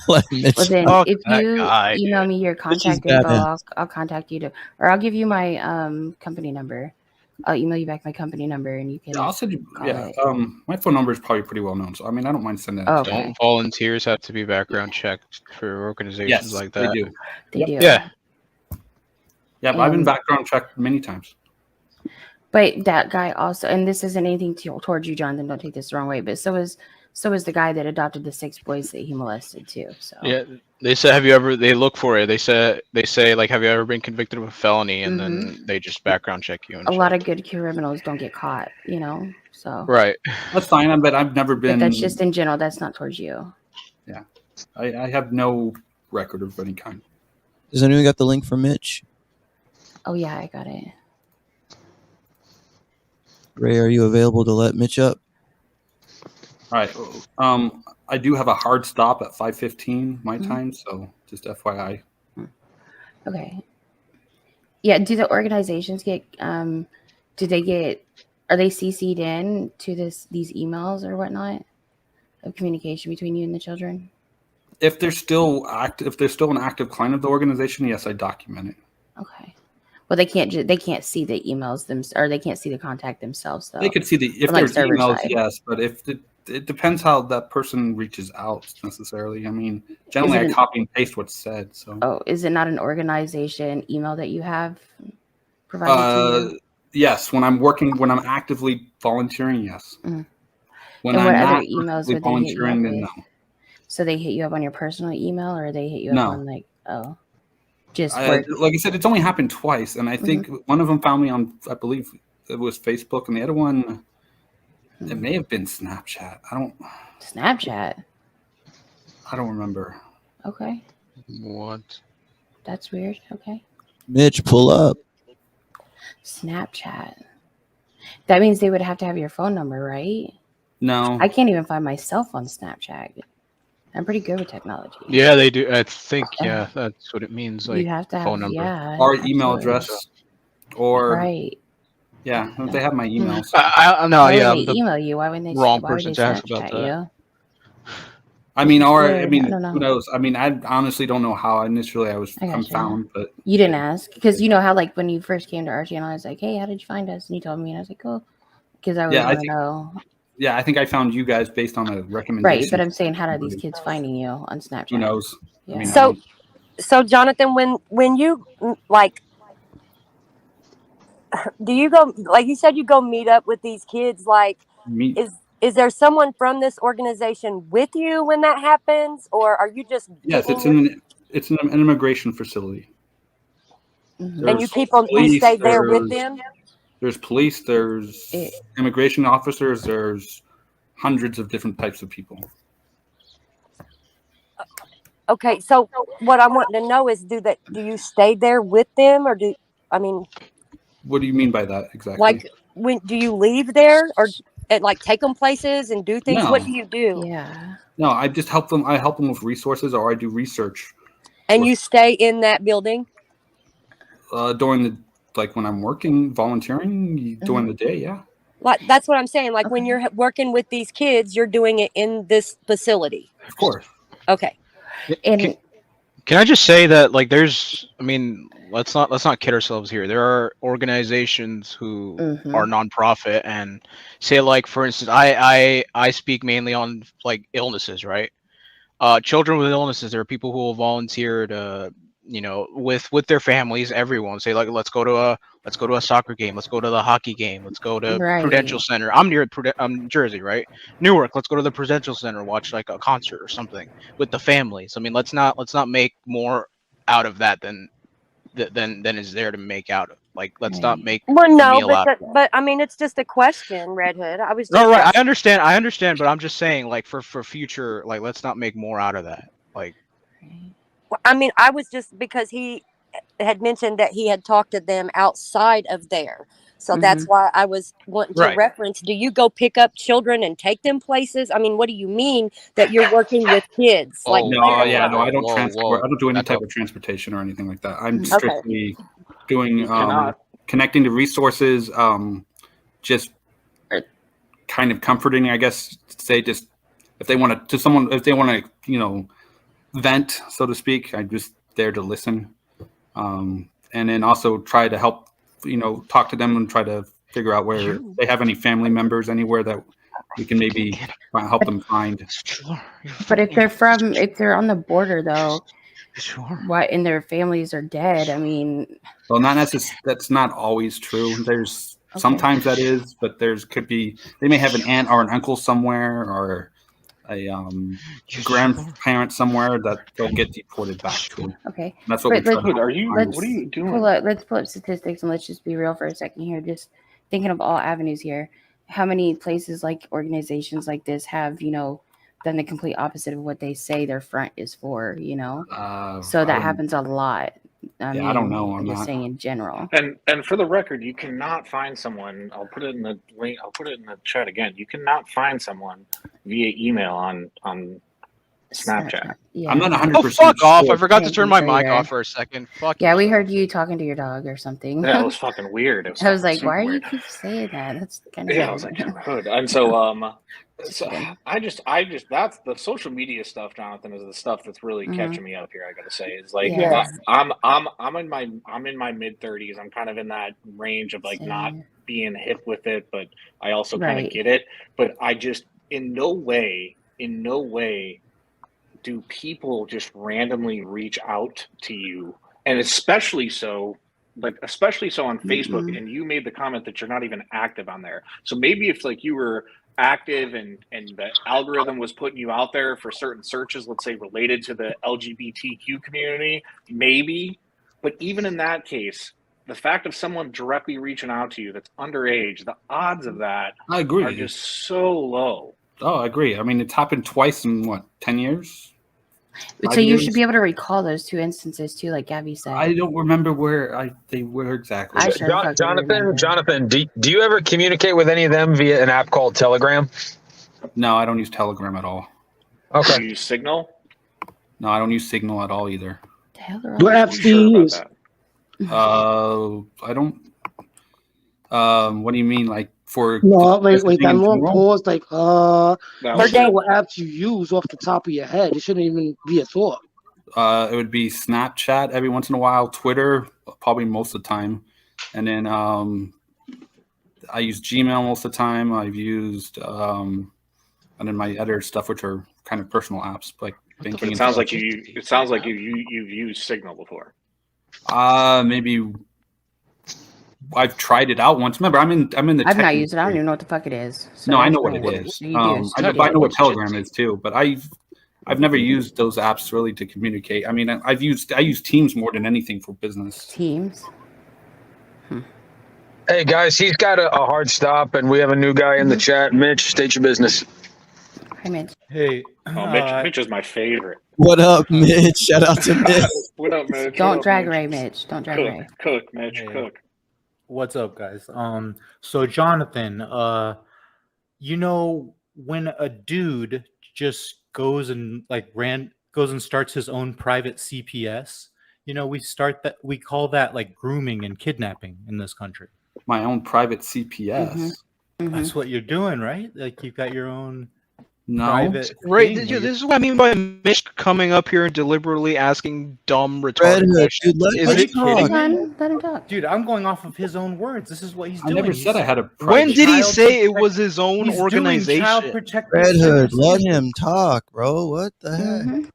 S4: Let Mitch
S7: Well, then,
S4: up.
S7: if you email me your contact info, I'll contact you or I'll give you my company number. I'll email you back my company number, and you can.
S3: I'll send you. My phone number is probably pretty well known, so I mean, I don't mind sending it.
S7: Okay.
S6: Don't volunteers have to be background checked for organizations like that?
S3: They do.
S7: They do.
S3: Yeah. Yeah, but I've been background checked many times.
S7: But that guy also, and this isn't anything towards you, Jonathan. Don't take this the wrong way. But so is the guy that adopted the 6 boys that he molested too. So
S6: yeah, they said, have you ever? They look for it. They say like, have you ever been convicted of a felony? And then they just background check you. And
S7: a lot of good criminals don't get caught. So
S6: right.
S3: That's fine. But I've never been.
S7: But that's just in general. That's not towards you.
S3: Yeah, I have no record of any kind.
S4: Does anyone got the link for Mitch?
S7: Oh yeah, I got it.
S4: Ray, are you available to let Mitch up?
S3: All right. I do have a hard stop at 5:15 my time, so just FYI.
S7: Okay. Yeah. Do the organizations get? Are they CC'd in to these emails or whatnot of communication between you and the children?
S3: If they're still an active client of the organization, yes, I document it.
S7: Okay. Well, they can't see the emails or they can't see the contact themselves though.
S3: They could see if there's emails, yes, but if it depends how that person reaches out necessarily. I mean, generally I copy and paste what's said. So.
S7: Oh, is it not an organization email that you have provided to you?
S3: Yes, when I'm actively volunteering, yes.
S7: Mm-hmm.
S3: When
S7: and
S3: I'm
S7: what
S3: not
S7: other emails would they hit you up with? No. So they hit you up on your personal email, or they hit you up on like just
S3: like I said, it's only happened twice, and I think one of them found me on, I believe it was Facebook, and the other one, it may have been Snapchat.
S7: Snapchat.
S3: I don't remember.
S7: Okay.
S6: What?
S7: That's weird. Okay.
S4: Mitch, pull up.
S7: Snapchat. That means they would have to have your phone number, right?
S3: No.
S7: I can't even find myself on Snapchat. I'm pretty good with technology.
S6: Yeah, they do. I think, that's what it means. Like,
S7: you have to have
S6: phone number.
S7: Yeah,
S3: or email address, or
S7: right.
S3: Yeah, they have my emails.
S6: I know.
S7: Why
S6: Yeah,
S7: would they email you? Why wouldn't they?
S6: Wrong
S7: why would
S6: person
S7: they
S6: to ask about
S7: Snapchat
S6: that.
S7: you?
S3: I mean,
S7: Who
S3: knows? I mean, I honestly don't know how initially I'm found, but
S7: you didn't ask because you know how like when you first came to our channel, I was like, "Hey, how did you find us?" And you told me, and I was like, "Cool," because I want to know.
S3: Yeah, I think I found you guys based on a recommendation.
S7: Right, but I'm saying, how are these kids finding you on Snapchat?
S3: Who knows?
S7: Yeah.
S3: I mean,
S5: So Jonathan, when you like, do you go, like you said, you go meet up with these kids? Like, is there someone from this organization with you when that happens, or are you just?
S3: Yes, it's an immigration facility.
S5: And you keep on, you stay there with them?
S3: There's police, there's immigration officers, there's hundreds of different types of people.
S5: Okay, so what I'm wanting to know is, do you stay there with them, or
S3: What do you mean by that exactly?
S5: like, when do you leave there, or like take them places and do things?
S3: No.
S5: What do you do?
S7: Yeah.
S3: No, I just help them. I help them with resources, or I do research.
S5: And you stay in that building?
S3: During the, like when I'm working, volunteering, during the day, yeah.
S5: Like, that's what I'm saying. Like, when you're working with these kids, you're doing it in this facility.
S3: Of course.
S5: Okay.
S7: And
S6: Can I just say that, like, let's not kid ourselves here. There are organizations who are nonprofit, and say, like, for instance, I speak mainly on like illnesses, right? Children with illnesses. There are people who will volunteer to, with their families. Everyone say, like, let's go to a soccer game. Let's go to the hockey game. Let's go to Prudential Center. I'm Jersey, right? Newark. Let's go to the Prudential Center. Watch like a concert or something with the families. I mean, let's not make more out of that than is there to make out of. Like, let's not make
S5: but I mean, it's just a question, Red Hood. I was just
S6: I understand, but I'm just saying, like, for future, like, let's not make more out of that. Like,
S5: I mean, I was just, because he had mentioned that he had talked to them outside of there. So that's why I was wanting to reference, do you go pick up children and take them places? I mean, what do you mean that you're working with kids?
S3: I don't transport. I don't do any type of transportation or anything like that. I'm strictly doing connecting to resources, just kind of comforting, I guess. Say, just if they want to, vent, so to speak, I'm just there to listen, and then also try to help, talk to them and try to figure out where they have any family members anywhere that we can maybe help them find.
S7: But if they're on the border though, and their families are dead, I mean,
S3: well, that's not always true. There's sometimes that is, but they may have an aunt or an uncle somewhere, or a grandparent somewhere that they'll get deported back to.
S7: Okay.
S3: That's what
S1: what are you doing?
S7: Let's pull up statistics and let's just be real for a second here. Just thinking of all avenues here. How many places, like organizations like this, have, done the complete opposite of what they say their front is for, so that happens a lot. I don't know. I'm just saying in general.
S1: And for the record, you cannot find someone. I'll put it in the link. I'll put it in the chat again. You cannot find someone via email on Snapchat.
S7: Yeah.
S3: I'm not 100%.
S6: Oh, fuck off! I forgot to turn my mic off for a second. Fuck.
S7: Yeah, we heard you talking to your dog or something.
S1: Yeah, it was fucking weird.
S7: I was like, why do you keep saying that? That's kind of
S1: I was like, hood. And so I just that's the social media stuff, Jonathan, is the stuff that's really catching me up here. I gotta say, is like I'm in my mid-30s. I'm kind of in that range of like not being hip with it, but I also kind of get it. But I just in no way do people just randomly reach out to you, and especially so on Facebook. And you made the comment that you're not even active on there. So maybe if like you were active and the algorithm was putting you out there for certain searches, let's say related to the LGBTQ community, maybe. But even in that case, the fact of someone directly reaching out to you that's underage, the odds of that are just so low.
S3: Oh, I agree. I mean, it's happened twice in 10 years?
S7: So you should be able to recall those two instances too, like Gabby said.
S3: I don't remember where they were exactly.
S2: Jonathan, do you ever communicate with any of them via an app called Telegram?
S3: No, I don't use Telegram at all.
S1: Okay. Do you use Signal?
S3: No, I don't use Signal at all either.
S8: What apps do you use?
S3: I don't. What do you mean, like for?
S8: No, wait. That long pause, like what apps you use off the top of your head? It shouldn't even be a thought.
S3: It would be Snapchat every once in a while, Twitter probably most of the time, and then I use Gmail most of the time. I've used and then my other stuff, which are kind of personal apps like banking.
S1: It sounds like you've used Signal before.
S3: Maybe I've tried it out once. Remember, I'm in the.
S7: I've not used it. I don't even know what the fuck it is.
S3: So no, I know what it is. I know what Telegram is too. But I've never used those apps really to communicate. I mean, I use Teams more than anything for business.
S7: Teams.
S2: Hey guys, he's got a hard stop, and we have a new guy in the chat. Mitch, state your business.
S7: Hi, Mitch.
S10: Hey,
S1: Oh, Mitch is my favorite.
S4: What up, Mitch? Shout out to Mitch.
S1: What up, Mitch?
S7: Don't
S1: What up,
S7: drag
S1: Mitch?
S7: Ray, Mitch. Don't drag
S1: Cook,
S7: Ray.
S1: cook, Mitch,
S10: Hey.
S1: cook.
S10: what's up, guys? So Jonathan, you know, when a dude just goes and goes and starts his own private CPS, you know, we call that like grooming and kidnapping in this country.
S3: My own private CPS.
S10: That's what you're doing, right? Like you've got your own
S3: No.
S10: private
S6: Right.
S10: thing where
S6: This is what I mean by Mitch coming up here and deliberately asking dumb, retarded
S4: Red Hood,
S6: questions.
S4: dude, let
S6: Is
S4: Mitch
S6: it
S4: talk.
S6: kidding?
S7: Let him talk.
S10: Dude, I'm going off of his own words. This is what he's
S3: I
S10: doing.
S3: never said I had a private.
S6: When did he
S10: Child
S6: say it
S10: protect-
S6: was his own
S10: He's doing
S6: organization?
S10: child protective
S4: Red Hood,
S10: services.
S4: let him talk, bro. What the heck?
S7: Mhm.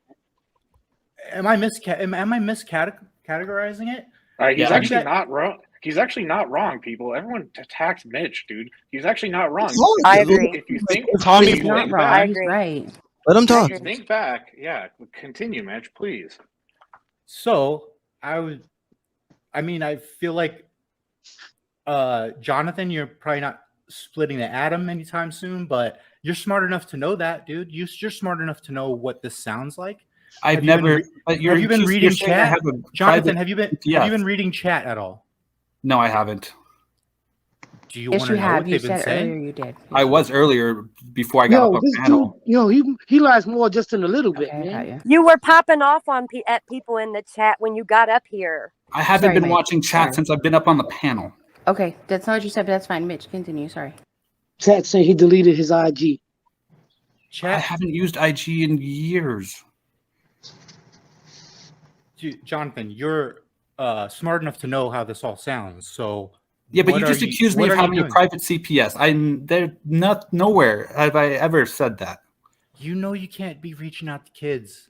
S10: Am I miscategorizing it?
S1: He's
S3: Yeah,
S1: actually
S10: that-
S1: not wrong. He's actually not wrong, people. Everyone attacks Mitch, dude. He's actually not wrong.
S5: I agree.
S1: If you think,
S6: Tommy,
S1: if
S7: He's
S1: you
S7: not
S1: think
S7: wrong.
S1: back,
S7: He's
S5: agree.
S7: right.
S4: Let him
S1: if
S4: talk.
S1: you think back, yeah, continue, Mitch, please.
S10: So I feel like Jonathan, you're probably not splitting the atom anytime soon, but you're smart enough to know that, dude. You're smart enough to know what this sounds like.
S3: I've
S10: Have you been
S3: never.
S10: re-
S3: but you're
S10: have you been
S3: accusing-
S10: reading
S3: you're saying I
S10: chat?
S3: have a
S10: Jonathan,
S3: private
S10: have you been
S3: CPS.
S10: reading chat at all?
S3: No, I haven't.
S10: Do you
S7: Yes,
S10: want
S7: you
S10: to know
S7: have.
S10: what
S7: You
S10: they've been
S7: said earlier
S10: saying?
S7: you did.
S3: I was earlier before I got
S8: Yo,
S3: up on
S8: this
S3: panel.
S8: dude, he lies more just in a little bit,
S7: Okay, I got
S8: man.
S7: you.
S5: You were popping off at people in the chat when you got up here.
S3: I haven't
S7: Sorry,
S3: been
S7: Mitch.
S3: watching chat
S7: Sorry.
S3: since I've been up on the panel.
S7: Okay, that's not what you said, but that's fine. Mitch, continue. Sorry.
S8: Chat saying he deleted his IG.
S3: I
S10: Chat,
S3: haven't used IG in years.
S10: Jonathan, you're smart enough to know how this all sounds. So
S3: Yeah, but
S10: what
S3: you
S10: are
S3: just accused me
S10: what
S3: of
S10: are you
S3: having a
S10: doing?
S3: private CPS. I'm there. Nowhere have I ever said that.
S10: You know you can't be reaching out to kids.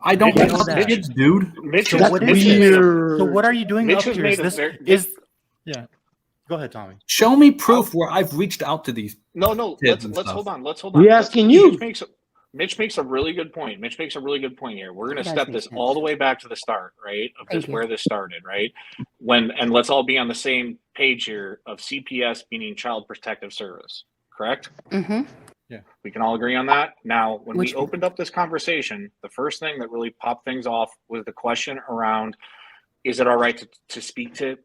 S3: I don't
S10: Mitch
S3: reach
S10: is-
S3: out to kids, dude.
S1: Mitch
S10: So
S1: is
S10: what
S1: Mitch
S10: is
S1: has
S10: it?
S1: made a,
S8: Weird.
S10: So what are you doing
S1: Mitch
S10: up
S1: has
S10: here?
S1: made
S10: Is
S1: a
S10: this
S1: very-
S10: is yeah? Go ahead, Tommy.
S3: Show me proof where I've reached out to these.
S1: no.
S3: Kids
S1: Let's
S3: and
S1: let's
S3: stuff.
S1: hold on. Let's hold
S8: We
S1: on.
S8: asking you.
S1: Mitch makes a really good point. Mitch makes a really good point here. We're going to
S7: That
S1: step
S7: makes
S1: this all
S7: sense.
S1: the way back to the start, right? Of
S7: Thank
S1: this
S7: you.
S1: where this started, right? And let's all be on the same page here of CPS meaning Child Protective Service, correct?
S7: Mm-hmm.
S1: We can all agree on that. Now, when
S7: Which-
S1: we opened up this conversation, the first thing that really popped things off was the question around, is it all right to speak to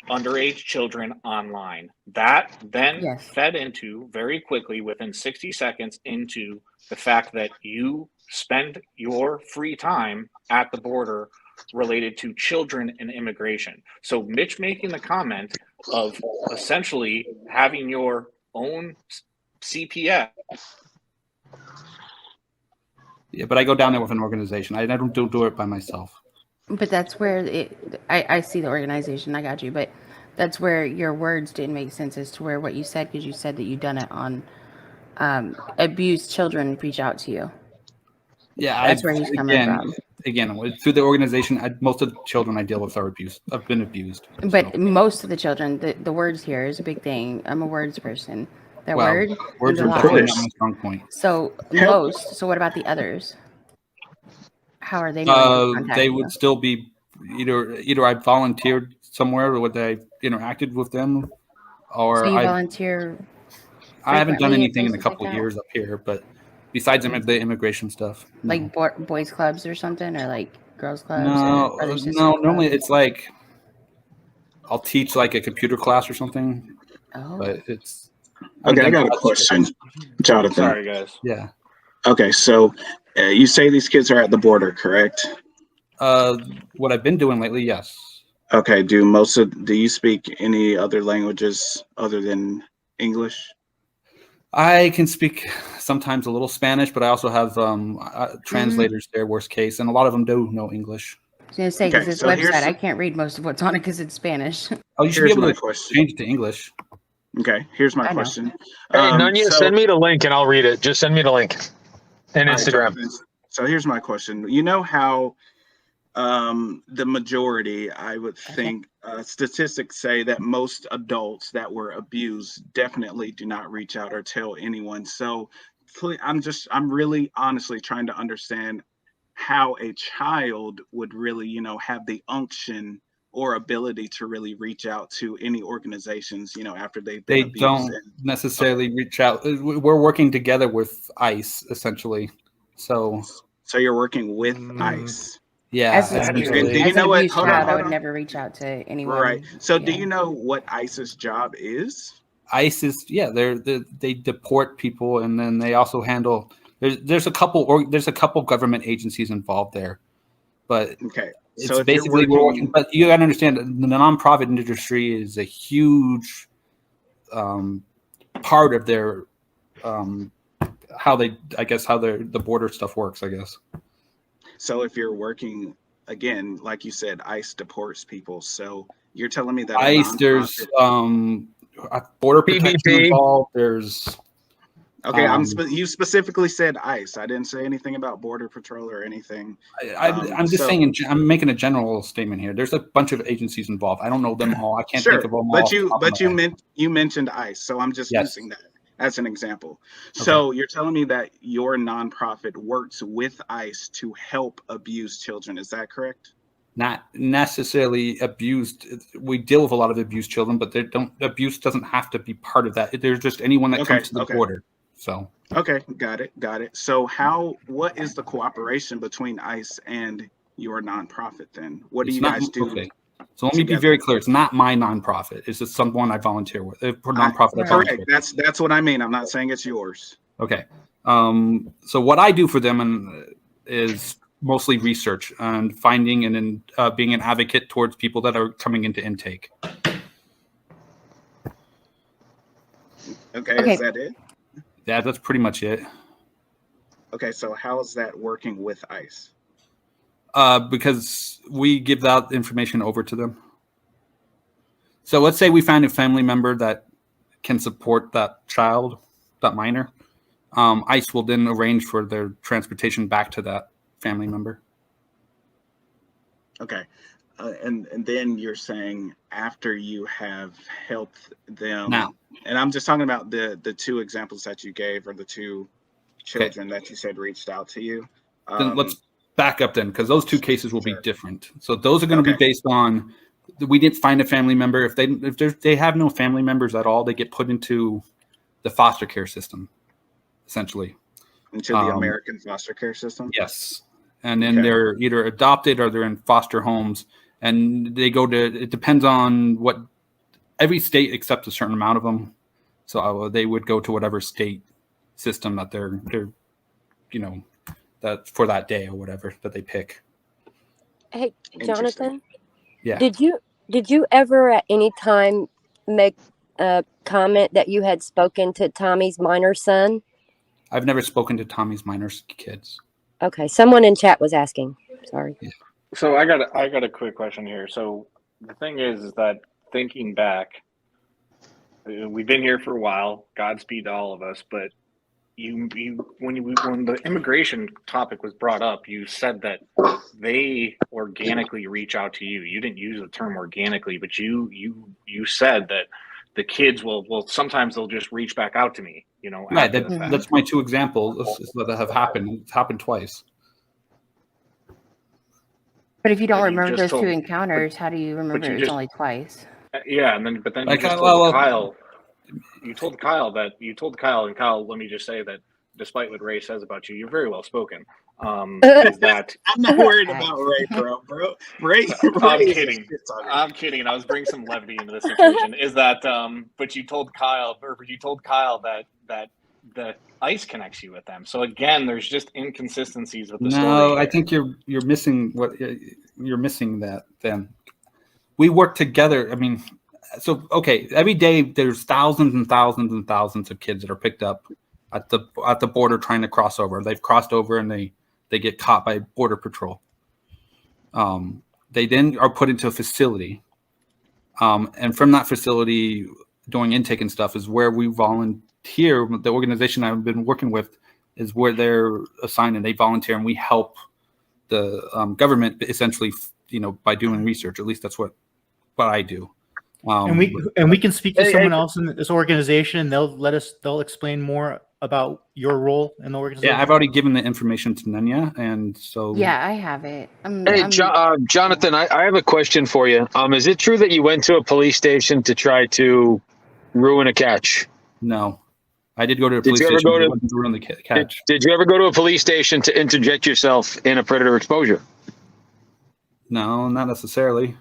S1: underage children online? That then
S7: Yes.
S1: fed into very quickly within 60 seconds into the fact that you spend your free time at the border related to children and immigration. So Mitch making the comment of essentially having your own CPS.
S3: Yeah, but I go down there with an organization. I don't do it by myself.
S7: But that's where I see the organization. I got you. But that's where your words didn't make sense as to where what you said, because you said that you've done it on abused children reach out to you.
S3: Yeah,
S7: That's where he's coming from.
S3: Again, through the organization, most of the children I deal with are abused. I've been abused.
S7: But
S3: so.
S7: most of the children, the words here is a big thing. I'm a words person. That
S3: Well,
S7: word
S3: words
S7: means
S3: are
S7: a lot.
S3: definitely not my strong point.
S7: So most. So what about the others? How are they? Knowing
S3: They would still be either I volunteered somewhere or would I interacted with them, or
S7: So you
S3: I
S7: volunteer.
S3: haven't done
S7: frequently at
S3: anything in a
S7: places like
S3: couple
S7: that?
S3: years up here, but besides the immigration stuff, no.
S7: Like boys clubs or something, or like girls clubs?
S3: No,
S7: or brother, sister
S3: no. Normally
S7: clubs?
S3: it's like I'll teach like a computer class or something,
S7: Oh.
S3: but it's
S9: Okay, I
S3: I've done
S9: got a question, Jonathan.
S1: Sorry, guys.
S3: Yeah.
S9: Okay, so you say these kids are at the border, correct?
S3: What I've been doing lately, yes.
S9: Okay, do you speak any other languages other than English?
S3: I can speak sometimes a little Spanish, but I also have translators there, worst case, and a lot of them do know English.
S7: I was gonna say, because
S9: Okay,
S7: this
S9: so here's-
S7: website, I can't read most of what's on it because it's Spanish.
S3: Oh, you should
S9: Here's
S3: be able
S9: my
S3: to
S9: question.
S3: change it to English.
S9: Okay, here's my
S7: I know.
S9: question.
S2: Hey, Nonya,
S9: so-
S2: send me the link and I'll read it. Just send me the link and
S9: All right,
S2: Instagram.
S9: Jonathan, so here's my question. You know how the majority, I would think, statistics say that most adults that were abused definitely do not reach out or tell anyone. So I'm really honestly trying to understand how a child would really, have the unction or ability to really reach out to any organizations, after they've been
S3: They
S9: abused.
S3: don't necessarily reach out. We're working together with ICE essentially. So
S9: you're working with ICE.
S3: Yeah.
S7: As,
S9: And do
S7: as
S9: you
S7: an
S9: know what?
S7: abused
S9: Hold
S7: child, I
S9: on.
S7: would never reach out to anyone.
S9: Right. So do
S7: Yeah.
S9: you know what ICE's job is?
S3: ICE is they deport people, and then they also handle. There's a couple government agencies involved there, but
S9: Okay.
S3: it's
S9: So if
S3: basically we're working. But you got to understand, the nonprofit industry is a huge part of their how the border stuff works, I guess.
S9: So if you're working, again, like you said, ICE deports people. So you're telling me that
S3: ICE, there's border protection
S2: PvP.
S3: involved. There's
S9: okay. You specifically said ICE. I didn't say anything about border patrol or anything.
S3: I'm just saying. I'm making a general statement here. There's a bunch of agencies involved. I don't know them all. I can't think of them all.
S9: But you mentioned ICE, so I'm just using that as an example. So you're telling me that your nonprofit works with ICE to help abused children. Is that correct?
S3: Not necessarily abused. We deal with a lot of abused children, but abuse doesn't have to be part of that. There's just anyone that comes to the border. So
S9: okay, got it. So what is the cooperation between ICE and your nonprofit then? What do you guys do?
S3: Okay. So let me be very clear. It's not my nonprofit. It's just someone I volunteer with. Nonprofit.
S9: Correct. That's what I mean. I'm not saying it's yours.
S3: Okay. So what I do for them is mostly research and finding and being an advocate towards people that are coming into intake.
S9: Okay. Is that it?
S3: Yeah, that's pretty much it.
S9: Okay. So how is that working with ICE?
S3: Because we give that information over to them. So let's say we find a family member that can support that child, that minor. ICE will then arrange for their transportation back to that family member.
S9: Okay. And then you're saying after you have helped them now, and I'm just talking about the two examples that you gave, or the two children that you said reached out to you.
S3: Then let's back up then, because those two cases will be different. So those are going to be based on, we didn't find a family member. If they have no family members at all, they get put into the foster care system, essentially.
S9: Into the American foster care system?
S3: Yes. And then they're either adopted or they're in foster homes, and they go to, it depends on what, every state accepts a certain amount of them. So they would go to whatever state system that they're that for that day or whatever that they pick.
S5: Hey, Jonathan.
S3: Yeah.
S5: Did you ever at any time make a comment that you had spoken to Tommy's minor son?
S3: I've never spoken to Tommy's minor kids.
S5: Okay, someone in chat was asking. Sorry.
S3: Yeah.
S1: So I got a quick question here. So the thing is that thinking back, we've been here for a while. Godspeed to all of us. But when the immigration topic was brought up, you said that they organically reach out to you. You didn't use the term organically, but you said that the kids will sometimes they'll just reach back out to me.
S3: Right. That's my two examples that have happened. It's happened twice.
S7: But if you don't remember those two encounters, how do you remember it was only twice?
S1: Yeah, but then you just told Kyle. You told Kyle, and Kyle, let me just say that despite what Ray says about you, you're very well spoken. Is that
S9: I'm not worried about Ray, bro. Ray
S1: I'm kidding. I was bringing some levity into this situation. Is that but you told Kyle that the ICE connects you with them. So again, there's just inconsistencies with the story.
S3: No, I think you're missing that then. We work together. I mean, so okay, every day there's thousands and thousands and thousands of kids that are picked up at the border trying to cross over. They've crossed over and they get caught by border patrol. They then are put into a facility. And from that facility, doing intake and stuff is where we volunteer. The organization I've been working with is where they're assigned, and they volunteer, and we help the government essentially, by doing research. At least that's what I do.
S10: And we can speak to someone else in this organization, and they'll explain more about your role in the organization?
S3: Yeah, I've already given the information to Nonya, and so
S7: Yeah, I have it.
S2: Hey, Jonathan, I have a question for you. Is it true that you went to a police station to try to ruin a catch?
S3: no, I did go to a
S2: Did
S3: police
S2: you ever
S3: station
S2: go to-
S3: but it wasn't to ruin the catch.
S2: Did you ever go to a police station to interject yourself in a predator exposure?
S3: No, not necessarily.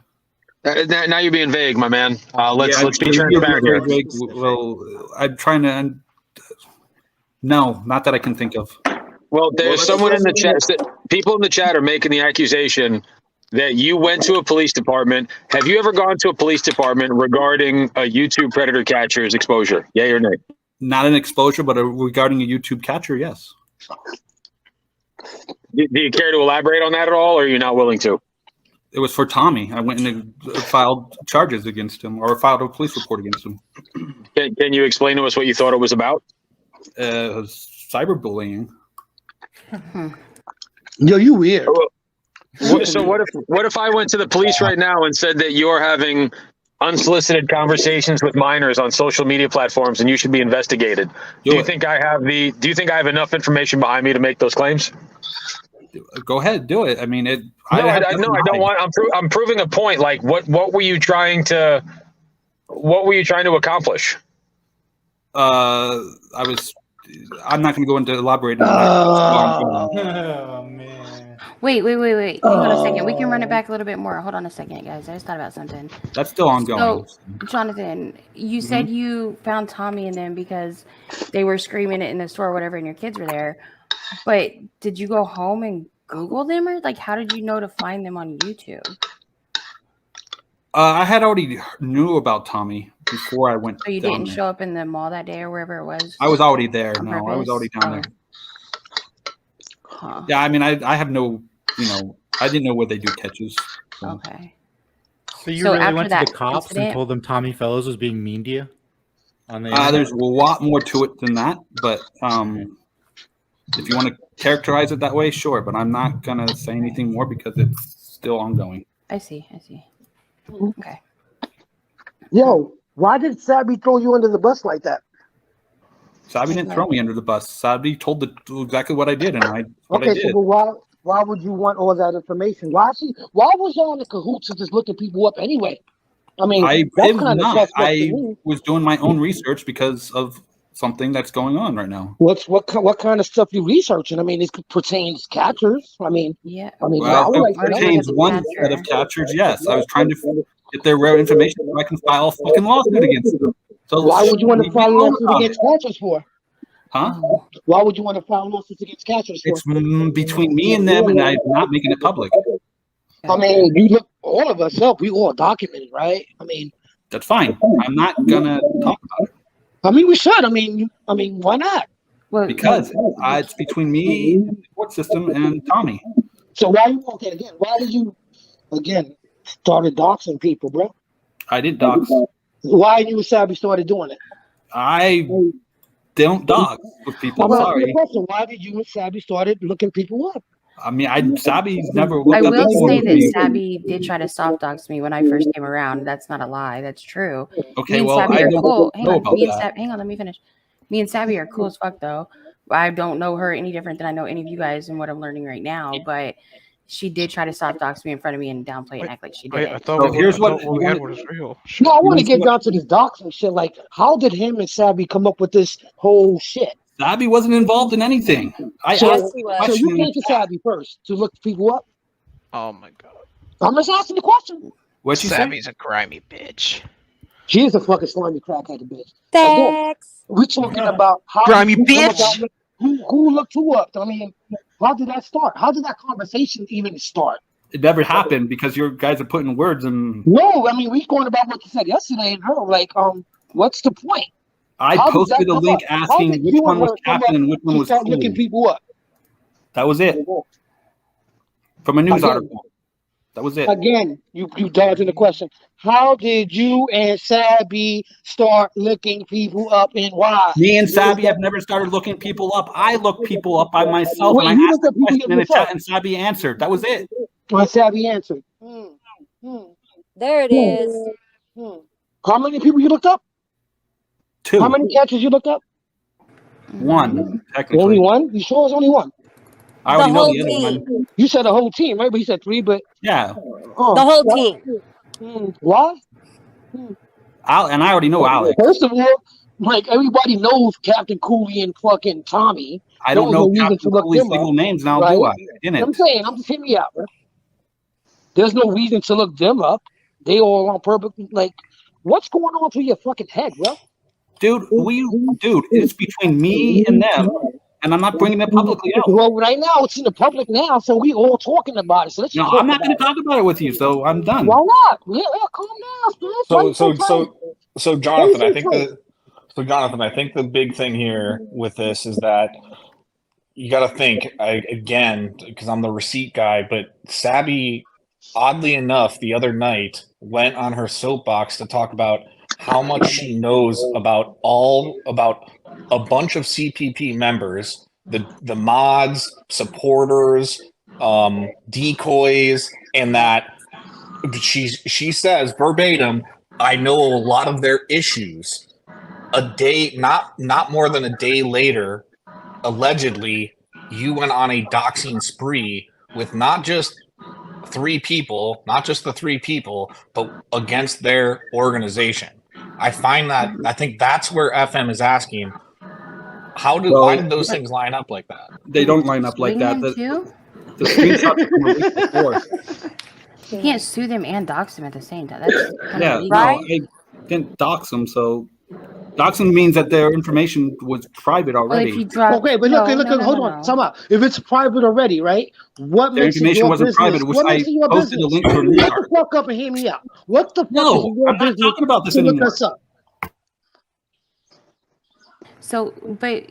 S2: Now you're being vague, my man. Let's be
S3: you're
S2: transparent
S3: very
S2: here.
S3: vague. Well, I'm trying to. No, not that I can think of.
S2: Well, there's someone in the chat. People in the chat are making the accusation that you went to a police department. Have you ever gone to a police department regarding a YouTube predator catcher's exposure? Yay or nay?
S3: Not an exposure, but regarding a YouTube catcher, yes.
S2: Do you care to elaborate on that at all, or are you not willing to?
S3: It was for Tommy. I went and filed charges against him, or filed a police report against him.
S2: Can you explain to us what you thought it was about?
S3: Cyberbullying.
S8: Yo, you weird.
S2: So what if I went to the police right now and said that you're having unsolicited conversations with minors on social media platforms and you should be investigated? Do you think I have enough information behind me to make those claims?
S3: Go ahead, do it. I mean,
S2: I don't want. I'm proving a point. Like, what were you trying to accomplish?
S3: I'm not going to go into elaborating.
S10: Oh man.
S7: Wait. Hang on a second. We can run it back a little bit more. Hold on a second, guys. I just thought about something.
S3: That's still ongoing.
S7: So, Jonathan, you said you found Tommy and them because they were screaming it in the store or whatever, and your kids were there. But did you go home and Google them, or like how did you know to find them on YouTube?
S3: I had already knew about Tommy before I went.
S7: So you
S3: down
S7: didn't
S3: there.
S7: show up in the mall that day or wherever it was?
S3: I was already there.
S7: on
S3: No, I was
S7: purpose?
S3: already down there.
S7: Huh.
S3: Yeah, I mean, I have no, I didn't know where they do catches. So.
S7: Okay.
S10: So you
S7: So
S10: really
S7: after
S10: went to
S7: that
S10: the cops and
S7: incident-
S10: told them Tommy Fellows was being mean to you?
S3: There's a lot more to it than that, but if you want to characterize it that way, sure. But I'm not gonna say anything more because it's still ongoing.
S7: I see. Okay.
S8: Yo, why did Sabby throw you under the bus like that?
S3: Sabi didn't throw me under the bus. Sabi told exactly what I did, and I
S8: Okay,
S3: did.
S8: so why would you want all that information? Why was y'all in the cahoots of just looking people up anyway? I mean, that's kind of suspect to
S3: I
S8: me.
S3: was doing my own research because of something that's going on right now.
S8: What kind of stuff you researching? I mean, it pertains catchers. I mean,
S7: yeah.
S3: Well, it pertains one set of catchers. Yes, I was trying to get their rare information so I can file a fucking lawsuit against them. So
S8: why would you want to file a lawsuit against catchers for?
S3: Huh?
S8: Why would you want to file lawsuits against catchers for?
S3: It's between me and them, and I'm not making it public.
S8: I mean, you look all of us up. We all documented, right? I mean,
S3: that's fine. I'm not gonna talk about it.
S8: I mean, we should. I mean, why not?
S7: Well,
S3: because it's between me, the court system, and Tommy.
S8: So why did you started doxing people, bro?
S3: I did dox.
S8: Why you and Sabby started doing it?
S3: I don't dox with people. Sorry.
S8: Why did you and Sabby started looking people up?
S3: I mean, Sabby's never looked
S7: I
S3: up
S7: will
S3: anyone
S7: say
S3: with
S7: that
S3: me.
S7: Sabby did try to soft dox me when I first came around. That's not a lie. That's true.
S3: Okay,
S7: Me and
S3: well,
S7: Sabby
S3: I
S7: are
S3: don't
S7: cool.
S3: know about that.
S7: Hang on, let me finish. Me and Sabby are cool as fuck, though. I don't know her any different than I know any of you guys and what I'm learning right now. But she did try to soft dox me in front of me and downplay and act like she did.
S6: I thought
S3: here's what
S6: we had was real.
S8: No, I want to get down to this doxing shit. Like, how did him and Sabby come up with this whole shit?
S3: Sabby wasn't involved in anything.
S8: So you came to Sabby first to look people up?
S6: Oh my god.
S8: I'm just asking the question.
S3: What'd you say?
S6: Sabby's a grimy bitch.
S8: She is a fucking slimy crackhead bitch.
S5: Thanks.
S8: We're talking about how
S6: Grimy
S8: who come
S6: bitch.
S8: about- Who looked who up? I mean, how did that start? How did that conversation even start?
S3: It never happened because your guys are putting words in.
S8: No, I mean, we going about what you said yesterday and her. Like, what's the point?
S3: I
S8: How did
S3: posted
S8: that
S3: a
S8: come
S3: link
S8: up? How
S3: asking
S8: did
S3: which
S8: you
S3: one
S8: and
S3: was
S8: her come
S3: captain
S8: up
S3: and which one
S8: to
S3: was
S8: start looking
S3: fool.
S8: people up?
S3: That was it. From a news
S8: Again.
S3: article. That was it.
S8: Again, you dodging the question. How did you and Sabby start looking people up and why?
S3: Me and Sabby have never started looking people up. I look people up by myself,
S8: Wait,
S3: and I
S8: you
S3: asked
S8: looked
S3: the
S8: up people
S3: question in the
S8: yourself?
S3: chat, and Sabby answered. That was it.
S8: And Sabby answered.
S5: There it is.
S8: How many people you looked up?
S3: 2.
S8: How many catches you looked up?
S3: One, technically.
S8: Only one? You sure it's only one?
S3: I already
S5: The
S3: know
S5: whole
S3: the other
S5: team.
S3: one.
S8: You said the whole team, right? But you said 3, but
S3: Yeah.
S8: oh,
S5: The whole
S8: why?
S5: team.
S8: Why?
S3: And I already know Alex.
S8: First of all, like everybody knows Captain Cooley and fucking Tommy.
S3: I
S8: There
S3: don't
S8: was
S3: know
S8: no reason to
S3: Captain
S8: look
S3: Cooley's
S8: them up,
S3: legal names now,
S8: right?
S3: do I? I
S8: I'm
S3: didn't.
S8: saying, I'm just hear me out, bro. There's no reason to look them up. They all on purpose. Like, what's going on through your fucking head, bro?
S3: Dude, it's between me and them, and I'm not bringing it publicly out.
S8: Well, right now it's in the public now, so we all talking about it. So let's
S3: No,
S8: talk
S3: I'm not going to talk about it with you, so I'm done.
S8: Why not? Yeah, calm down, man.
S1: So Jonathan, I think the big thing here with this is that you got to think again, because I'm the receipt guy, but Sabby, oddly enough, the other night went on her soapbox to talk about how much she knows about a bunch of CPP members, the mods, supporters, decoys, and that she says verbatim, I know a lot of their issues. A day, not more than a day later, allegedly, you went on a doxing spree with not just the 3 people, but against their organization. I think that's where FM is asking, why did those things line up like that?
S3: They don't line up like that. The screenshots from a week before.
S7: You can't sue them and dox them at the same time. That's
S3: Yeah,
S7: illegal.
S3: no, I didn't dox them, so doxing means that their information was private already.
S7: Well, if you drop,
S8: okay, but look, hold on, time out. If it's private already, right? What
S3: Their
S8: makes it
S3: information
S8: your
S3: wasn't
S8: business?
S3: private.
S8: What makes it your
S3: posted a
S8: business?
S3: link to a news
S8: Shut the
S3: article.
S8: fuck up and hear me out. What the fuck
S3: No,
S8: is your
S3: I'm not
S8: business
S3: talking about this
S8: to look
S3: anymore.
S8: us up?
S7: So, but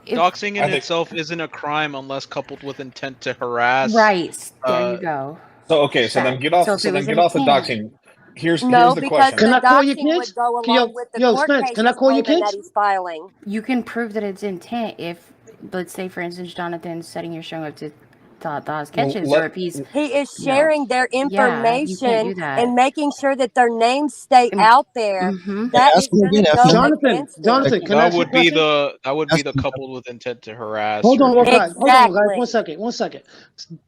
S6: Doxing in itself isn't a crime unless coupled with intent to harass.
S7: right there, you go.
S1: So then get off.
S7: So if
S1: So
S7: it
S1: then
S7: was
S1: get off the
S7: intent.
S1: doxing. Here's
S5: No,
S1: the
S5: because
S1: question.
S8: Can
S5: the
S8: I call your
S5: doxing
S8: kids?
S5: would go
S8: Yo,
S5: along with the
S8: yo,
S5: court
S8: Spence,
S5: cases
S8: can I call your
S5: claiming
S8: kids?
S5: that he's filing.
S7: You can prove that it's intent if, let's say, for instance, Jonathan's setting your showing up to Thaw's catches, or if
S5: He is sharing their information and making sure that their names stay out there. That is going to go against it.
S8: Jonathan, can I
S6: That
S8: ask you a
S6: would be
S8: question?
S6: the coupled with intent to harass.
S8: Hold on,
S6: or-
S8: guys. Hold on, guys. 1 second.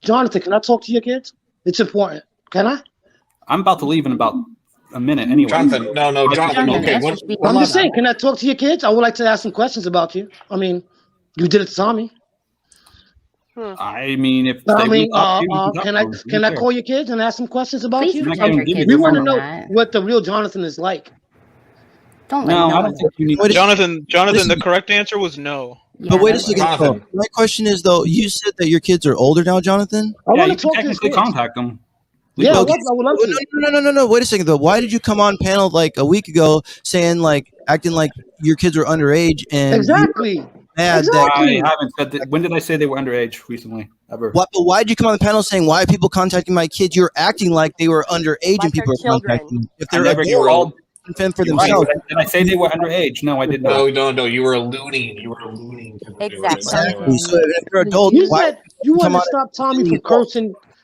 S8: Jonathan, can I talk to your kids? It's important. Can I?
S3: I'm about to leave in about a minute anyway.
S1: Jonathan, no, Jonathan. Okay,
S8: I'm just saying, can I talk to your kids? I would like to ask some questions about you. I mean, you did it to Tommy.
S3: I mean, if
S8: I
S3: they
S8: mean,
S3: talk to you,
S8: can I call your kids and ask some questions about
S7: Please
S8: you?
S7: protect your kids
S8: We want to
S7: from
S8: know
S7: that.
S8: what the real Jonathan is like.
S7: Don't
S3: No, I don't think you need.
S6: Jonathan, the correct answer was no.
S4: But wait a second. Though. My question is, though, you said that your kids are older now, Jonathan?
S3: Yeah, you can technically contact them.
S8: Yeah,
S4: Okay.
S8: I would love to.
S4: No. Wait a second, though. Why did you come on panel like a week ago saying, acting like your kids were underage and
S8: exactly?
S3: I haven't said that. When did I say they were underage recently? Ever?
S4: What? But why did you come on the panel saying why are people contacting my kids? You're acting like they were underage and people are contacting them. If they're adults, fend for themselves.
S3: Right. Did I say they were underage? No, I did not.
S1: No. You were alluding. To
S5: exactly.
S4: So if they're adults,
S8: You
S4: why
S8: said you want
S4: come
S8: to
S4: on
S8: stop Tommy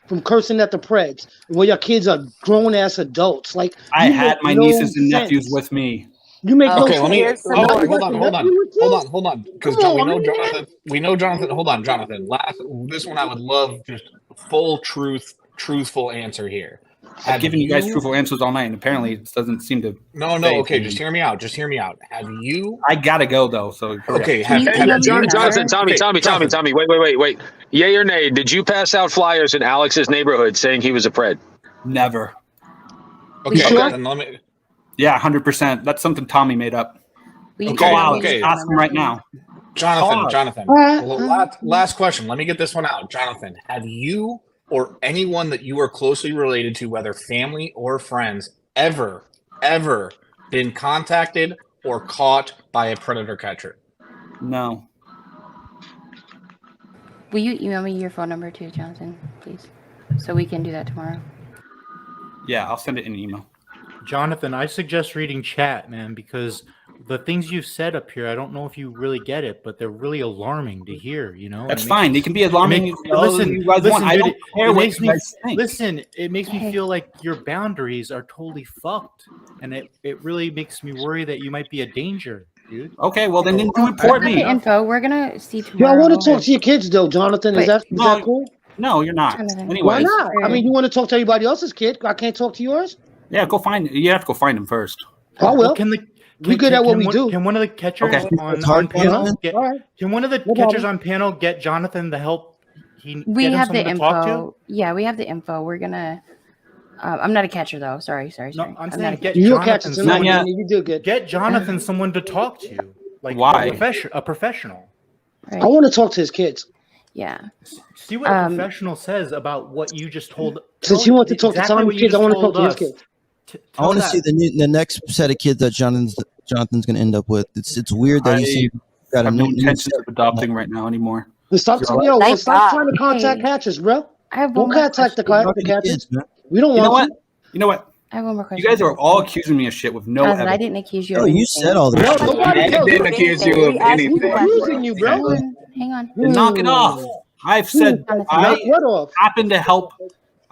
S8: from cursing at the Preds, where your kids are grown ass adults. Like
S3: I
S8: you
S3: had
S8: make
S3: my
S8: no
S3: nieces and
S8: sense.
S3: nephews with me.
S8: You make no
S1: Okay,
S8: sense.
S1: let me hold on. Because
S8: Come
S1: we
S8: on,
S1: know
S8: man.
S1: Jonathan. We know Jonathan. Hold on, Jonathan. This one I would love just full truthful answer here.
S3: I've given you guys truthful answers all night, and apparently it doesn't seem to.
S1: No. Okay, just hear me out. Have you?
S3: I gotta go though. So
S1: okay.
S2: Jonathan, Tommy. Wait. Yay or nay? Did you pass out flyers in Alex's neighborhood saying he was a pred?
S3: Never.
S1: Okay.
S8: Sure?
S1: Then let me.
S3: Yeah, 100%. That's something Tommy made up.
S1: Okay.
S3: Alex. Ask him right now.
S1: Jonathan. Well, last question. Let me get this one out. Jonathan, have you or anyone that you are closely related to, whether family or friends, ever been contacted or caught by a predator catcher?
S3: No.
S7: Will you email me your phone number too, Jonathan, please? So we can do that tomorrow.
S3: Yeah, I'll send it in an email.
S10: Jonathan, I suggest reading chat, man, because the things you've said up here, I don't know if you really get it, but they're really alarming to hear, you know?
S3: That's fine. They can be alarming.
S10: Listen,
S3: you guys want. I don't care what you guys think.
S10: Listen, it makes me feel like your boundaries are totally fucked. And it really makes me worry that you might be a danger. dude.
S3: Okay, well then you
S7: Well,
S3: report
S7: I got
S3: me.
S7: the info. We're gonna see
S8: Yeah,
S7: tomorrow.
S8: I want to talk to your kids though, Jonathan. Is
S7: But-
S8: that cool?
S3: No, you're not.
S7: Jonathan.
S8: Why
S3: Anyways,
S8: not? I mean, you want to talk to everybody else's kid. I can't talk to yours.
S3: yeah, go find. You have to go find him first.
S8: I will.
S10: Can
S8: we good at what we
S10: one,
S8: do.
S10: Can one of the catchers
S3: Okay.
S10: on panel get?
S8: All right.
S10: Can one of the
S8: No
S10: catchers
S8: problem.
S10: on panel get Jonathan the help?
S7: We
S10: get him
S7: have the
S10: someone to talk to?
S7: info. Yeah, we have the info. We're gonna. I'm not a catcher though. Sorry.
S10: No, I'm
S7: not
S10: saying
S7: a
S10: get
S8: You're
S10: Jonathan.
S8: catching
S3: Not yet.
S8: someone. You do good.
S10: Get Jonathan someone to talk to, like
S3: Why?
S10: a professional.
S7: Right.
S8: I want to talk to his kids.
S7: Yeah.
S10: See what a professional says about what you just told.
S8: Since you want to talk to
S10: exactly
S8: Tommy's
S10: what you
S8: kids, I
S10: just
S8: want to talk
S10: told
S8: to his
S10: us.
S8: kids.
S4: I want to
S10: that.
S4: see the next set of kids that Jonathan's going to end up with. It's weird that he's got
S3: I
S4: a
S3: have no
S4: new
S3: intentions of adopting right now anymore.
S8: Stop,
S3: Zero.
S8: stop trying to contact catchers, bro.
S7: I have
S8: Don't
S7: one more
S8: contact the
S7: question.
S8: catchers.
S4: kids, man.
S8: We don't
S3: You know
S8: want
S3: what? You know what?
S7: I have one more question.
S3: You guys are all accusing me of shit with no
S7: Jonathan, I
S3: evidence.
S7: didn't accuse you.
S4: No,
S7: of
S4: you
S7: anything.
S4: said all
S8: to.
S4: this.
S8: No, nobody
S9: I
S8: else.
S9: didn't accuse you of anything.
S8: We're accusing you,
S7: Hang
S8: bro.
S7: on.
S3: Then knock it off. I've said
S7: Jonathan,
S8: Knock
S3: I
S8: what off?
S3: happen to help.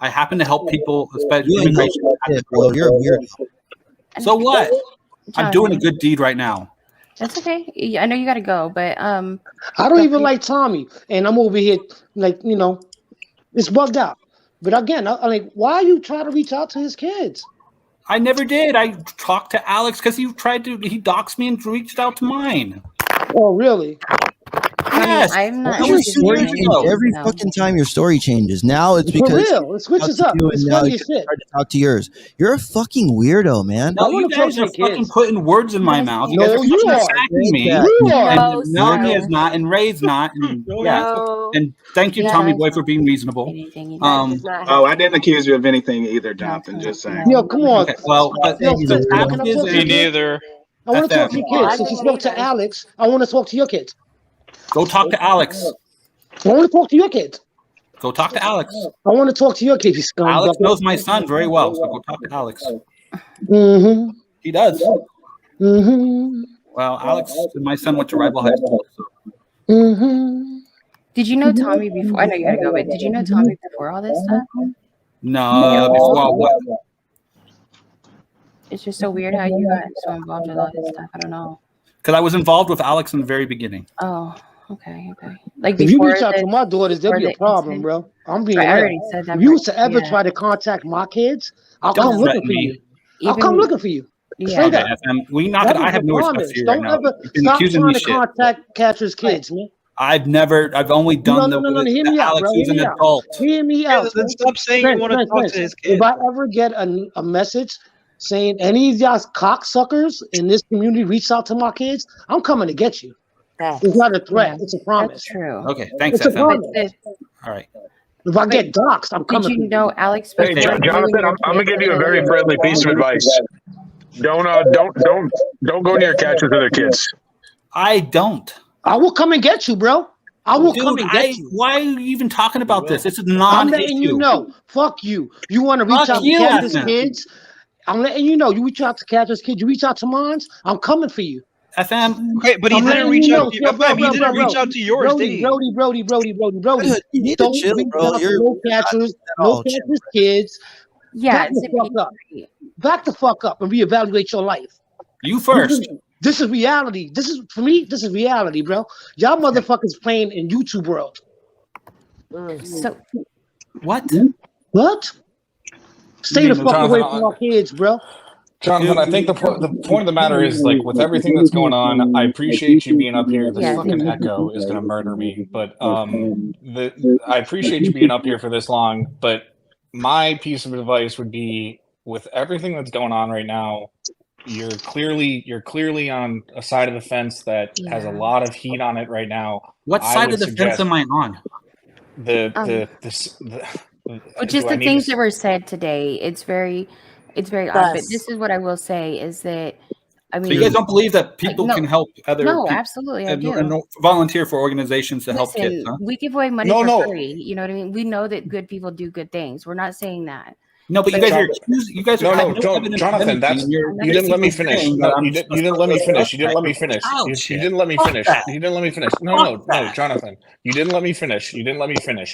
S3: I happen to help people, especially
S4: You ain't
S3: immigration.
S4: shit, bro. You're a weird.
S3: So what? I'm doing a
S7: Jonathan,
S3: good deed right now.
S7: That's okay. I know you got to go, but
S8: I don't even like Tommy, and I'm over here like it's bugged out. But again, I'm like, why are you trying to reach out to his kids?
S3: I never did. I talked to Alex because he doxed me and reached out to mine.
S8: Oh, really?
S3: Yes.
S7: I'm not.
S3: That
S4: Your
S3: was
S4: story
S3: years
S4: changes
S3: ago.
S4: every
S7: No.
S4: fucking time your story changes. Now it's
S8: For
S4: because
S8: real, it switches up.
S4: you
S8: It's
S4: and now
S8: funny
S4: you
S8: as shit.
S4: tried to talk to yours. You're a fucking weirdo, man.
S3: No,
S8: I
S3: you
S8: wanna talk
S3: guys
S8: to
S3: are
S8: your
S3: fucking
S8: kids.
S3: putting words in my mouth. You
S8: No,
S3: guys are
S8: you
S3: fucking
S8: are.
S3: attacking me.
S8: You are.
S5: No,
S3: Nonya
S5: sir.
S3: is not, and Ray's not. And, yeah.
S5: No.
S3: And thank you,
S7: Yeah.
S3: Tommy Boy, for being reasonable.
S7: Anything you
S5: That does not
S9: Oh,
S5: have
S9: I didn't accuse you of anything either, Jonathan. Just saying.
S8: Yo, come on.
S3: Okay, well, but
S8: Yo,
S3: the
S8: Fitz, can I
S3: Alex
S8: talk to
S3: is
S8: your
S6: Me
S8: kids?
S6: neither.
S8: I want to talk to your
S5: I
S8: kids. Since you
S5: didn't
S8: spoke to
S5: either.
S8: Alex, I want to talk to your kids.
S3: go talk to Alex.
S8: I want to talk to your kids.
S3: Go talk to Alex.
S8: I want to talk to your kids, you scum
S3: Alex
S8: bucket.
S3: knows my son very well, so go talk to Alex.
S8: Mm-hmm.
S3: He does.
S8: Mm-hmm.
S3: Well, Alex and my son went to rival high school. So.
S8: Mm-hmm.
S7: Did you know Tommy before? I know you gotta go, but did you know Tommy before all this stuff?
S3: No, before what?
S7: It's just so weird how you got so involved with all this stuff. I don't know.
S3: Because I was involved with Alex in the very beginning.
S7: Oh, okay. Like
S8: If you
S7: before
S8: reach out to my daughters, there'll be a problem, bro. I'm being
S7: Right, I
S8: real.
S7: already said that.
S8: If you was to
S7: but,
S8: ever
S7: yeah.
S8: try to contact my kids, I'll
S3: Don't
S8: come looking
S3: threaten
S8: for
S3: me.
S8: you. I'll come looking for you.
S7: Yeah.
S8: Straight
S3: Okay,
S8: up.
S3: FM. We not
S8: That
S3: gonna, I
S8: is
S3: have
S8: a
S3: no respect
S8: promise.
S3: for you right
S8: Don't
S3: now.
S8: ever
S3: You've been
S8: stop
S3: accusing
S8: trying
S3: me
S8: to
S3: shit.
S8: contact catchers' kids, man.
S3: I've only done
S8: No, hear
S3: the
S8: me out,
S3: Alex
S8: bro.
S3: who's
S8: Hear
S3: an
S8: me out.
S3: adult.
S8: Hear me
S6: Yeah,
S8: out.
S6: then stop saying you want to talk to his kids.
S8: If I ever get a message saying any of y'all cocksuckers in this community reach out to my kids, I'm coming to get you.
S5: Facts.
S8: It's not a threat.
S7: Yeah,
S8: It's a promise.
S7: That's true.
S3: Okay, thanks,
S8: It's a
S3: FM.
S8: promise.
S3: All right.
S8: If I get doxxed, I'm
S7: Did
S8: coming.
S7: you know Alex?
S2: Hey,
S7: before you
S2: Jonathan,
S7: and your
S2: I'm gonna
S7: kids
S2: give you a
S7: were
S2: very friendly piece of advice. Don't go near catchers with their kids.
S3: I don't.
S8: I will come and get you, bro. I will
S3: Dude,
S8: come and get you.
S3: why are you even talking about this? It's a
S8: I'm letting
S3: non-issue.
S8: you know. Fuck you. You want to reach
S3: Fuck
S8: out to
S3: you,
S8: catchers'
S3: FM.
S8: kids? I'm letting you know. You reach out to catchers' kids. You reach out to mine. I'm coming for you.
S3: FM.
S6: Okay, but he
S8: I'm
S6: didn't
S8: letting
S6: reach
S8: you
S6: out
S8: know.
S6: to you.
S8: Yo, bro,
S6: He
S8: bro,
S6: didn't
S8: bro,
S6: reach
S8: bro.
S6: out to yours, did he?
S8: Brody.
S4: Dude, you need to
S8: Don't
S4: chill,
S8: reach
S4: bro.
S8: out to
S4: You're
S8: no catchers,
S4: at all.
S8: kids.
S7: Yeah,
S8: Back the fuck up. Back the fuck up and reevaluate your life.
S3: You first.
S8: This is reality. This is for me. This is reality, bro. Y'all motherfuckers playing in YouTube world.
S7: So
S3: What?
S8: What? Stay the fuck
S11: Jonathan,
S8: away from our kids, bro.
S11: Jonathan, I think the point of the matter is, like, with everything that's going on, I appreciate you being up here. This
S7: Yeah,
S11: fucking echo is gonna murder me. But I appreciate you being up here for this long. But my piece of advice would be, with everything that's going on right now, you're clearly on a side of the fence that has a lot of heat on it right now.
S3: What
S11: I
S3: side
S11: would
S3: of the fence
S11: suggest
S3: am I on?
S7: But just the things that were said today, it's very odd. But
S5: Yes.
S7: this is what I will say is that I mean,
S3: So you guys don't believe that people
S7: no,
S3: can help other
S7: no,
S3: people
S7: absolutely, I
S3: and,
S7: do.
S3: and volunteer for organizations to help
S7: Listen,
S3: kids, huh?
S7: we give away money
S11: No,
S7: for
S11: no.
S7: free. You know what I mean? We know that good people do good things. We're not saying that.
S3: No, but you guys are accusing. You guys are
S11: No,
S3: have
S11: Jonathan,
S3: evidence of
S11: that's
S3: anything. You're
S11: you didn't let me
S3: basically
S11: finish.
S3: saying
S11: No,
S3: that I'm
S11: you didn't let me finish. You didn't let me finish.
S3: Child
S11: You
S3: shit.
S11: didn't let me
S3: Fuck
S11: finish.
S3: that.
S11: You didn't let me finish. No,
S3: Fuck
S11: no,
S3: that.
S11: Jonathan. You didn't let me finish. You didn't let me finish.